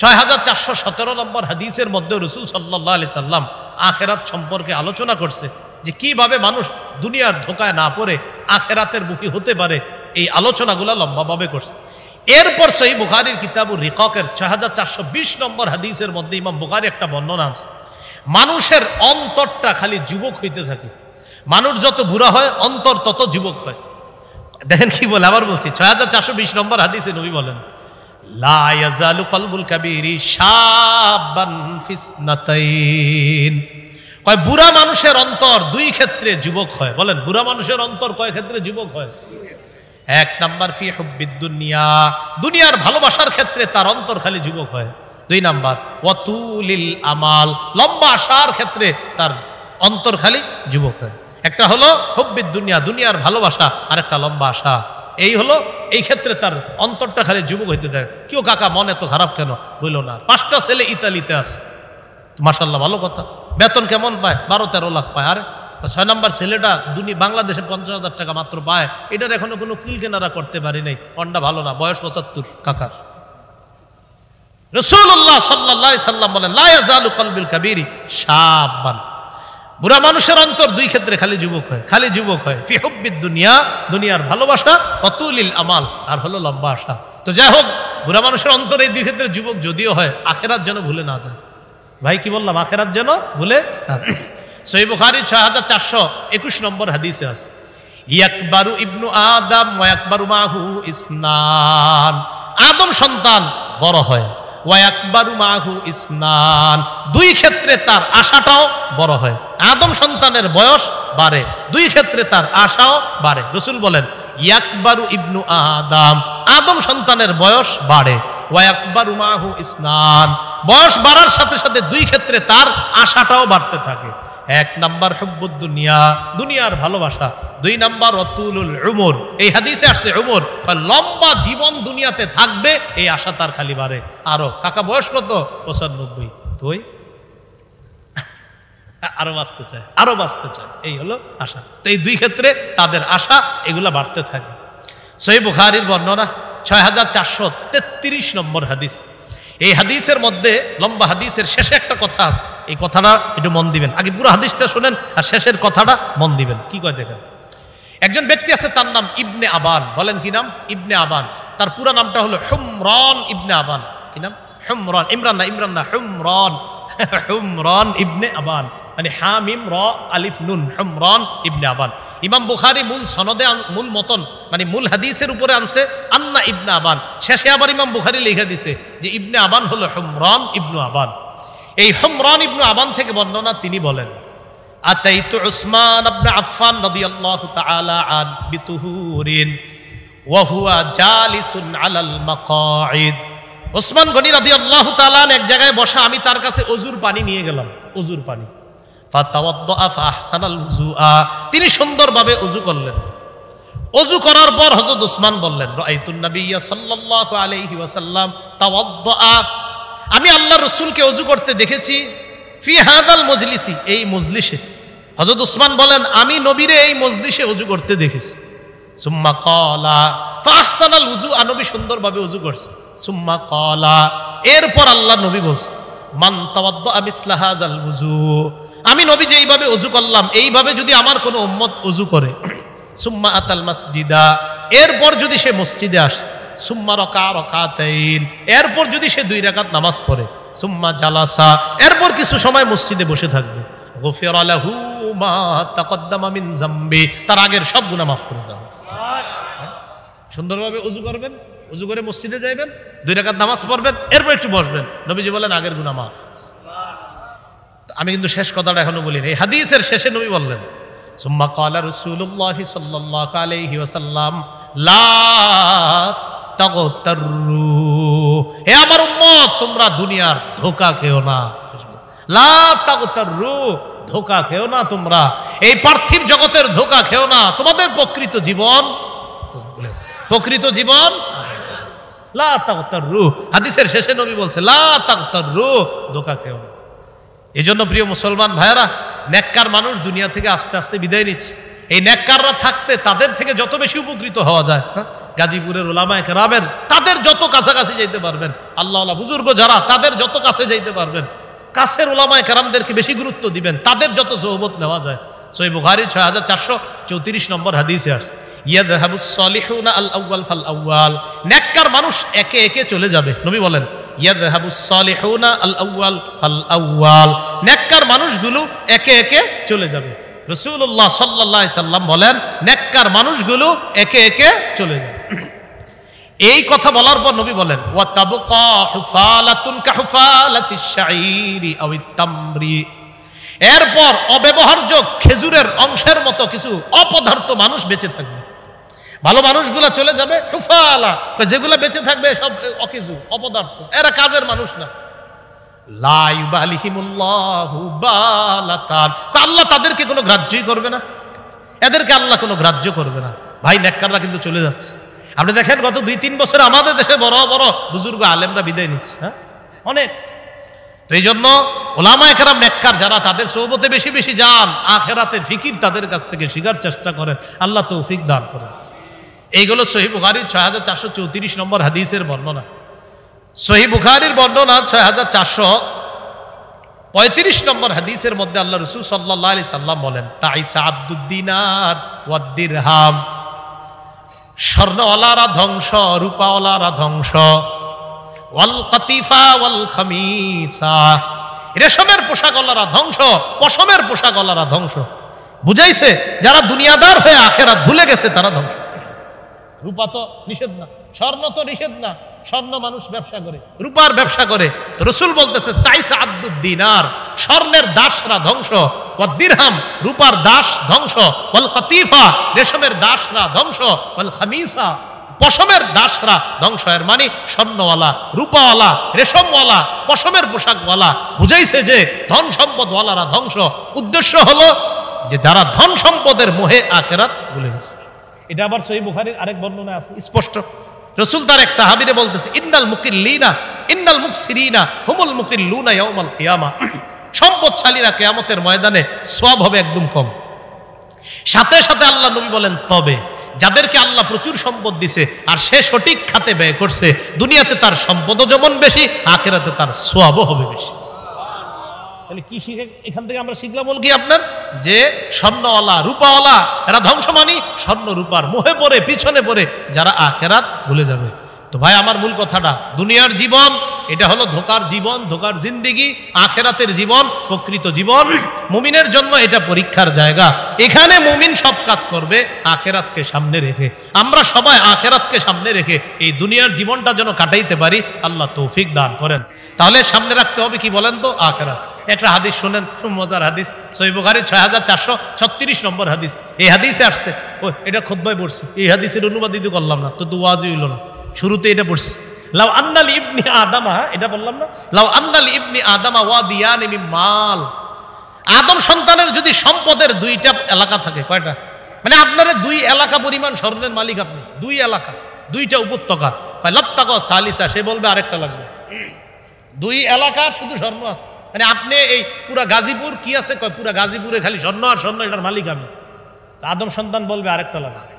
6417 নম্বর হাদিসের মধ্যে রাসূল সাল্লাল্লাহু আলাইহি সাল্লাম আখেরাত সম্পর্কে আলোচনা করছে, যে কিভাবে মানুষ দুনিয়ার ধোকায় না পড়ে আখেরাতের মুখী হতে পারে, এই আলোচনাগুলা লম্বাভাবে করছে। এরপর সহিহ বুখারীর কিতাবুর রিকাকের 6420 নম্বর হাদিসের মধ্যে ইমাম বুখারী একটা বর্ণনা আছে, মানুষের অন্তরটা খালি যুবক হইতে থাকে, মানুষ যত বুড়া হয় অন্তর তত যুবক হয়। দেখেন কি বলে, আবার বলছি, 6420 নম্বর হাদিসে নবী বলেন, লা ইয়াজালু কলবুল কাবীরি শাবান ফিসনাতাইন। কয় বুড়া মানুষের অন্তর দুই ক্ষেত্রে যুবক হয়। বলেন, বুড়া মানুষের অন্তর কয় ক্ষেত্রে যুবক হয়? এক নাম্বার ফি হুব্বিদ দুনিয়া, দুনিয়ার ভালোবাসার ক্ষেত্রে তার অন্তর খালি যুবক হয়। দুই নাম্বার ওয়াতুলিল আমাল, লম্বা আশার ক্ষেত্রে তার অন্তর খালি যুবক হয়। একটা হলো হুব্বিদ দুনিয়া, দুনিয়ার ভালোবাসা, আর একটা লম্বা আশা। এই হলো, এই ক্ষেত্রে তার অন্তরটা খালি যুবক হইতে থাকে। কেউ কাকা মন এত খারাপ কেন? বললো না, 5টা ছেলে ইতালিতে আছে, মাশাআল্লাহ ভালো কথা, বেতন কেমন পায়? 12-13 লাখ পায়। আর 6 নম্বর ছেলেটা বাংলাদেশে 50,000 টাকা মাত্র পায়, এটার এখনো কোনো কুল কেনারা করতে পারি নাই, অন্ডা ভালো না, বয়স 75 কাকার। রাসূলুল্লাহ সাল্লাল্লাহু আলাইহি সাল্লাম বলেন, লা ইয়াজালু কলবুল কাবীরি শাবান, বুড়া মানুষের অন্তর দুই ক্ষেত্রে খালি যুবক হয়, খালি যুবক হয়। ফি হুব্বিদ দুনিয়া, দুনিয়ার ভালোবাসা, ওয়াতুলিল আমাল, আর হলো লম্বা আশা। তো যাই হোক, বুড়া মানুষের অন্তর এই দুই ক্ষেত্রে যুবক যদিও হয়, আখেরাত যেন ভুলে না যায়। ভাই কি বললাম? আখেরাত যেন ভুলে না। সহিহ বুখারী 6421 নম্বর হাদিসে আছে, ইয়াকবারু ইবনু আদম ওয়া ইয়াকবারু মাহু ইসনান, আদম সন্তান বড় হয়, ওয়া ইয়াকবারু মাহু ইসনান, দুই ক্ষেত্রে তার আশাটাও বড় হয়। আদম সন্তানের বয়স বাড়ে, দুই ক্ষেত্রে তার আশাও বাড়ে। রাসূল বলেন, ইয়াকবারু ইবনু আদম, আদম সন্তানের বয়স বাড়ে, ওয়া ইয়াকবারু মাহু ইসনান, বয়স বাড়ার সাথে সাথে দুই ক্ষেত্রে তার আশাটাও বাড়তে থাকে। এক নাম্বার হুব্বুদ দুনিয়া, দুনিয়ার ভালোবাসা। দুই নাম্বার ওয়াতুলুল উমর, এই হাদিসে আসছে উমর, লম্বা জীবন দুনিয়াতে থাকবে, এই আশা তার খালি বাড়ে। আরো কাকা বয়স কত? 95। তুই আরো বাঁচতে চায়, আরো বাঁচতে চায়, এই হলো আশা। তো এই দুই ক্ষেত্রে তাদের আশা এগুলা বাড়তে থাকে। সহিহ বুখারীর বর্ণনা 6433 নম্বর হাদিস। এই হাদিসের মধ্যে লম্বা হাদিসের শেষে একটা কথা আছে, এই কথাটা একটু মন দিবেন। আগে পুরো হাদিসটা শুনেন আর শেষের কথাটা মন দিবেন। কি কয় দেখেন। একজন ব্যক্তি আছে, তার নাম ইবনে আবান। বলেন কি নাম? ইবনে আবান। তার পুরো নামটা হলো হুমরান ইবনে আবান। কি নাম? হুমরান। ইমরান না, হুমরান। হুমরান ইবনে আবান, মানে হামিম র আলিফ নুন, হুমরান ইবনে আবান। ইমাম বুখারী মূল সনদে, মূল মতন মানে মূল হাদিসের উপরে আনছে আন্না ইবনে আবান, শেষে আবার ইমাম বুখারী লিখে দিছে যে ইবনে আবান হলো হুমরান ইবনু আবান। এই হুমরান ইবনু আবান থেকে বর্ণনা, তিনি বলেন আতাইতু উসমান ইবনে আফফান রাদিয়াল্লাহু তাআলা আন বিতুহুরিন ওয়া হুয়া জালিসুন আলাল মাকাঈদ। ওসমান গনি রাদিয়াল্লাহু তাআলা এক জায়গায় বসা, আমি তার কাছে ওযুর পানি নিয়ে গেলাম, ওযুর পানি। ফাতাওয়াদ্দা ফাহসানাল উযুআ, তিনি সুন্দরভাবে ওযু করলেন। ওযু করার পর হযরত ওসমান বললেন রাআইতুন নাবিয়্যা সাল্লাল্লাহু আলাইহি ওয়াসাল্লাম তাওয়াদ্দা, আমি আল্লাহর রাসূলকে ওযু করতে দেখেছি ফি হাদাল মজলিসি, এই মজলিসে। হযরত ওসমান বলেন আমি নবীরে এই মজলিসে ওযু করতে দেখেছি। সুম্মা ক্বালা ফাহসানাল উযুআ, নবী সুন্দরভাবে ওযু করছে। সুম্মা ক্বালা, এরপর আল্লাহ নবী বলছে মান তাওয়াদ্দা মিসলা হাযাল উযু, আমি নবী যে এইভাবে ওযু করলাম, এইভাবে যদি আমার কোনো উম্মত ওযু করে, সুম্মা আতাল মাসজিদা, এরপর যদি সে মসজিদে আসে, সুম্মা রাকা রাকাতাইন, এরপর যদি সে 2 রাকাত নামাজ পড়ে, সুম্মা জালাসা, এরপর কিছু সময় মসজিদে বসে থাকবে, গুফিরা লাহু মা তাকদ্দামা মিন যামবি, তার আগের সব গুনাহ মাফ করে দেওয়া হবে। সুন্দরভাবে ওযু করবেন, ওযু করে মসজিদে যাইবেন, 2 রাকাত নামাজ পড়বেন, এরপর একটু বসবেন, নবীজি বলেন আগের গুনাহ মাফ। আমি কিন্তু শেষ কথাটা এখনো বলিনি। এই হাদিসের শেষে নবী বললেন সুম্মা ক্বালা রাসূলুল্লাহ সাল্লাল্লাহু আলাইহি ওয়াসাল্লাম লা তাগতাররু, হে আমার উম্মত তোমরা দুনিয়ার ধোঁকা খেও না। লা তাগতাররু, ধোঁকা খেও না তোমরা, এই পার্থিব জগতের ধোঁকা খেও না। তোমাদের প্রকৃত জীবন, প্রকৃত জীবন লা তাগতাররু। হাদিসের শেষে নবী বলছে লা তাগতাররু, ধোঁকা খেও না। এই জন্য প্রিয় মুসলমান ভাইয়েরা, নেককার মানুষ দুনিয়া থেকে আস্তে আস্তে বিদায় নিচ্ছে। এই নেককাররা থাকতে তাদের থেকে যত বেশি উপকৃত হওয়া যায়, গাজীপুরের উলামায়ে কেরামের, তাদের যত কাছাকাছি যাইতে পারবেন, আল্লাহওয়ালা বুজুর্গ যারা, তাদের যত কাছে যাইতে পারবেন, কাছের উলামায়ে কেরামদেরকে বেশি গুরুত্ব দিবেন, তাদের যত সোহবত নেওয়া যায়। সহিহ বুখারী 6434 নম্বর হাদিসে আছে ইয়াযহাবুস সালিহুনা আল আউয়াল ফাল আউয়াল, নেককার মানুষ একে একে চলে যাবে। নবী বলেন ইয়াযহাবুস সালিহুনা আল আউয়াল ফাল আউয়াল, নেককার মানুষগুলো একে একে চলে যাবে। রাসূলুল্লাহ সাল্লাল্লাহু আলাইহি সাল্লাম বলেন নেককার মানুষগুলো একে একে চলে যাবে। এই কথা বলার পর নবী বলেন ওয়া তাবকা হুফালাতুন কাহুফালাতিশ শাঈরি আওয়াত তামরি, এরপর অব্যবহার্য খেজুরের অংশের মতো কিছু অপদার্থ মানুষ বেঁচে থাকবে। ভালো মানুষগুলা চলে যাবে, হুফালা যেগুলা বেঁচে থাকবে সব অকেজু, অপদার্থ, এরা কাজের মানুষ না। লা ইউবালিহিমুল্লাহু বালাতান, আল্লাহ তাদেরকে কোনো গ্রাহ্যই করবে না, এদেরকে আল্লাহ কোনো গ্রাহ্য করবে না। ভাই নেককাররা কিন্তু চলে যাচ্ছে। আপনি দেখেন গত 2-3 বছর আমাদের দেশে বড় বড় বুজুর্গ আলেমরা বিদায় নিচ্ছে, হ্যাঁ অনেক। তো এই জন্য উলামায়ে কেরাম নেককার যারা, তাদের সোহবতে বেশি বেশি যান, আখিরাতের ফিকির তাদের কাছ থেকে শিখার চেষ্টা করেন, আল্লাহ তৌফিক দান করেন। এইগুলো সহিহ বুখারীর 6434 নম্বর হাদিসের বর্ণনা। সহিহ বুখারীর বর্ণনা 6435 নম্বর হাদিসের মধ্যে আল্লাহ রাসূল সাল্লাল্লাহু আলাইহি সাল্লাম বলেন তাইসা আব্দুদ দিনার ওয়াদ দিরহাম, স্বর্ণওয়ালারা ধ্বংস, রূপাওয়ালারা ধ্বংস, ওয়াল কাতিফা ওয়াল খামিসা, রেশমের পোশাকওয়ালারা ধ্বংস, পশমের পোশাকওয়ালারা ধ্বংস। বুঝাইছে যারা দুনিয়াদার হয়ে আখিরাত ভুলে গেছে তারা ধ্বংস। রূপা তো নিষেধ না, স্বর্ণ তো নিষেধ না, স্বর্ণ মানুষ ব্যবসা করে, রূপার ব্যবসা করে। তো রাসূল বলতেছে তাইসা আব্দুদ দিনার, স্বর্ণের দাসরা ধ্বংস, ওয়াদ দিরহাম, রূপার দাস ধ্বংস, ওয়াল কাতিফা, রেশমের দাসরা ধ্বংস, ওয়াল খামিসা, পশমের দাসরা ধ্বংস। এর মানে স্বর্ণওয়ালা, রূপাওয়ালা, রেশমওয়ালা, পশমের পোশাকওয়ালা, বুঝাইছে যে ধন সম্পদওয়ালারা ধ্বংস। উদ্দেশ্য হলো যে যারা ধন সম্পদের মোহে আখিরাত ভুলে গেছে। এটা আবার সহিহ বুখারীর আরেক বর্ণনা আছে স্পষ্ট। রাসূল তার এক সাহাবীরে বলতেছে ইন্নাল মুকিল্লিনা ইন্নাল মুকসিরিনা হুমুল মুকিল্লুনা ইয়াউমাল কিয়ামা সম্পদশালীরা কিয়ামতের ময়দানে সওয়াব হবে একদম কম। সাথে সাথে আল্লাহ নবী বলেন, তবে যাদেরকে আল্লাহ প্রচুর সম্পদ দিছে আর সে সঠিক খাতে ব্যয় করছে, দুনিয়াতে তার সম্পদও যেমন বেশি, আখিরাতে তার সওয়াবও হবে বেশি। তাহলে কি শিখে এখান থেকে আমরা শিখলাম বল কি আপনার, যে স্বর্ণওয়ালা রূপাওয়ালা এরা ধ্বংসমানী, স্বর্ণ রূপার মোহে পড়ে পিছনে পড়ে যারা আখিরাত ভুলে যাবে। তো ভাই আমার মূল কথাটা, দুনিয়ার জীবন এটা হলো ধোকার জীবন, ধোকার জিন্দেগি। আখিরাতের জীবন প্রকৃত জীবন। মুমিনের জন্য এটা পরীক্ষার জায়গা। এখানে মুমিন সব কাজ করবে আখিরাতকে সামনে রেখে। আমরা সবাই আখিরাতকে সামনে রেখে এই দুনিয়ার জীবনটা যেন কাটাইতে পারি, আল্লাহ তৌফিক দান করেন। তাহলে সামনে রাখতে হবে কি বলেন তো, আখিরাত। একটা হাদিস শোনেন, মজার হাদিস, সহিহ বুখারী 6436 নম্বর হাদিস। এই হাদিসে আসছে, এটা খুতবায় পড়ছি, এই হাদিসের অনুবাদ দিতে করলাম না, তো ওয়াজই হইল না, শুরুতে এটা পড়ছি। লাউ আন্নাল ইবনি আদামা, এটা বললাম না, লাউ আন্নাল ইবনি আদামা ওয়াদিয়ানি মিন মাল, আদম সন্তানের যদি সম্পদের দুইটা এলাকা থাকে, কয়টা, মানে আপনার দুই এলাকা পরিমাণ স্বর্ণের মালিক আপনি, দুই এলাকা, দুইটা উপত্যকা, লাত্তাকা সালিসা, সে বলবে আরেকটা লাগবে। দুই এলাকার শুধু স্বর্ণ আছে, মানে আপনি এই পুরা গাজীপুর কি আছে, কয় পুরা গাজীপুরে খালি স্বর্ণ আর স্বর্ণ, এটার মালিক আমি। আদম সন্তান বলবে আরেকটা লাগবে,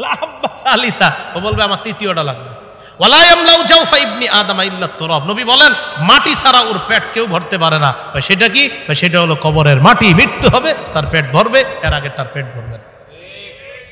লাহাব্বা সালিসা, ও বলবে আমার তৃতীয়টা লাগবে। ওয়ালা ইয়ামলাউ জাওফা ইবনি আদম ইল্লা তুরাব, নবী বলেন মাটি ছাড়া ওর পেট কেউ ভরতে পারে না। সেটা কি, সেটা হলো কবরের মাটি। মৃত্যু হবে, তার পেট ভরবে, এর আগে তার পেট ভরবে না।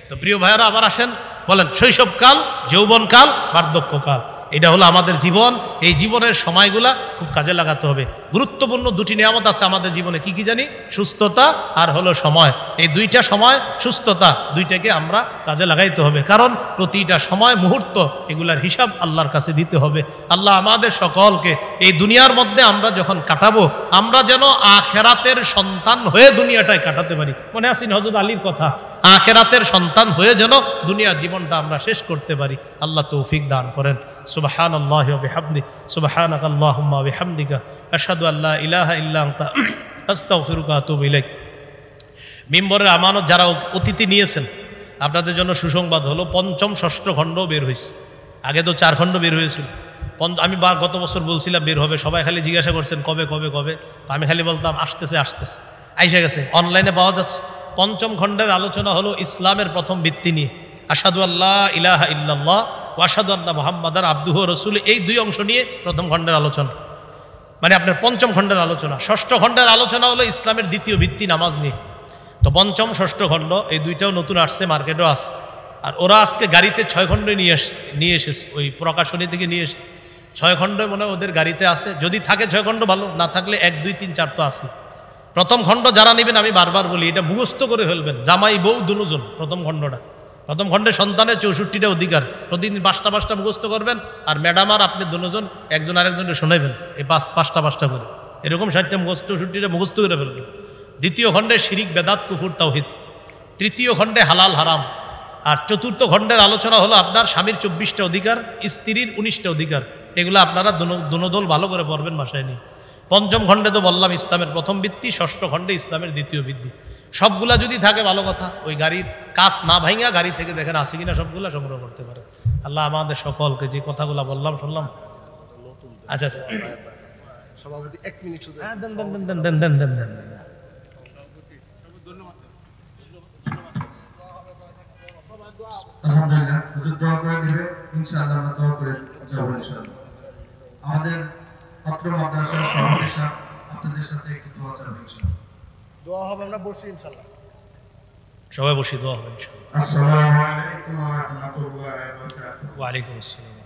তো প্রিয় ভাইয়েরা আবার আসেন, বলেন শৈশবকাল, যৌবনকাল, বার্ধক্যকাল, এটা হলো আমাদের জীবন। এই জীবনের সময়গুলা খুব কাজে লাগাতে হবে। গুরুত্বপূর্ণ দুটি নিয়ামত আছে আমাদের জীবনে, কি কি জানি, সুস্থতা আর হলো সময়। এই দুইটা সময়, সুস্থতা, দুইটাকে আমরা কাজে লাগাইতে হবে, কারণ প্রতিটা সময় মুহূর্ত এগুলার হিসাব আল্লাহর কাছে দিতে হবে। আল্লাহ আমাদের সকলকে এই দুনিয়ার মধ্যে আমরা যখন কাটাবো, আমরা যেন আখিরাতের সন্তান হয়ে দুনিয়াটায় কাটাতে পারি। মনে আছে হযরত আলীর কথা, আখিরাতের সন্তান হয়ে যেন দুনিয়ার জীবনটা আমরা শেষ করতে পারি। আল্লাহ তৌফিক দান করেন। সুবহানাল্লাহি ওয়া বিহামদিহি, সুবহানাকাল্লাহুম্মা ওয়া বিহামদিকা, আশহাদু আল্লা ইলাহা ইল্লা আনতা, আস্তাগফিরুকা ওয়া আতুবু ইলাইক। মিম্বরের আমানত যারা অতিথি নিয়েছেন, আপনাদের জন্য সুসংবাদ হলো পঞ্চম ষষ্ঠ খণ্ডও বের হয়েছে। আগে তো 4 খণ্ড বের হয়েছিল। আমি গত বছর বলছিলাম বের হবে, সবাই খালি জিজ্ঞাসা করছেন কবে কবে কবে, তো আমি খালি বলতাম আসতেছে আসতেছে, আইসা গেছে, অনলাইনে পাওয়া যাচ্ছে। পঞ্চম খণ্ডের আলোচনা হলো ইসলামের প্রথম ভিত্তি নিয়ে, আশহাদু আল্লা ইলাহা ইল্লাল্লাহ ওয়া আশহাদু আন্না মুহাম্মাদান আবদুহু ওয়া রাসূলুহু, এই দুই অংশ নিয়ে প্রথম খণ্ডের আলোচনা, মানে আপনার পঞ্চম খণ্ডের আলোচনা। ষষ্ঠ খণ্ডের আলোচনা হলো ইসলামের দ্বিতীয় ভিত্তি, নামাজ নিয়ে। তো পঞ্চম ষষ্ঠ খণ্ড এই দুইটাও নতুন আসছে, মার্কেটও আছে। আর ওরা আজকে গাড়িতে 6 খণ্ড নিয়ে এসেছে, ওই প্রকাশনী থেকে নিয়ে এসে 6 খণ্ড মনে হয় ওদের গাড়িতে আছে। যদি থাকে 6 খণ্ড ভালো, না থাকলে 1 2 3 4 তো আছে। প্রথম খণ্ড যারা নেবেন, আমি বারবার বলি এটা মুখস্থ করে ফেলবেন, জামাই বউ দুজন। প্রথম খণ্ডটা, প্রথম খণ্ডে সন্তানের 64টা অধিকার, প্রতিদিন 5টা মুখস্থ করবেন। আর ম্যাডাম আর আপনি দুজন একজন আরেকজনকে শোনাবেন, এই 5টা করে, এরকম 60টা মুখস্থ, 64টা মুখস্থ করে ফেলবেন। দ্বিতীয় খণ্ডে শিরিক বেদাত কুফর তাওহীদ, তৃতীয় খণ্ডে হালাল হারাম, আর চতুর্থ খণ্ডের আলোচনা হলো আপনার স্বামীর 24টা অধিকার, স্ত্রীর 19টা অধিকার। এগুলো আপনারা দুনোদল ভালো করে পড়বেন বাসায় নিয়ে। পঞ্চম খণ্ডে তো বললাম ইসলামের প্রথম ভিত্তি, ষষ্ঠ খণ্ডে ইসলামের দ্বিতীয় ভিত্তি। সবগুলা যদি থাকে ভালো কথা, ওই গাড়ির কাজ না ভাঙা গাড়ি থেকে দেখেন আছে কিনা সবগুলা সংগ্রহ করতে পারে। আল্লাহ আমাদের সকলকে যে কথাগুলা বললাম শুনলাম। আচ্ছা আচ্ছা সভাপতি 1 মিনিট শুধু দেন। আলহামদুলিল্লাহ, হুজুর দোয়া করে দিবে, ইনশাআল্লাহ আমরা দোয়া করে যাব ইনশাআল্লাহ। আমাদের ছাত্র মাদ্রাসার সভাপতি সাহেব আপনাদের সাথে একটু দোয়া চাইবেন ইনশাআল্লাহ। দোয়া হবে, আমরা বসি ইনশাআল্লাহ, সবাই বসি দোয়া হবে ইনশাআল্লাহ। আসসালামু আলাইকুম ওয়া রাহমাতুল্লাহি ওয়া বারাকাতুহু। ওয়া আলাইকুম আসসালাম।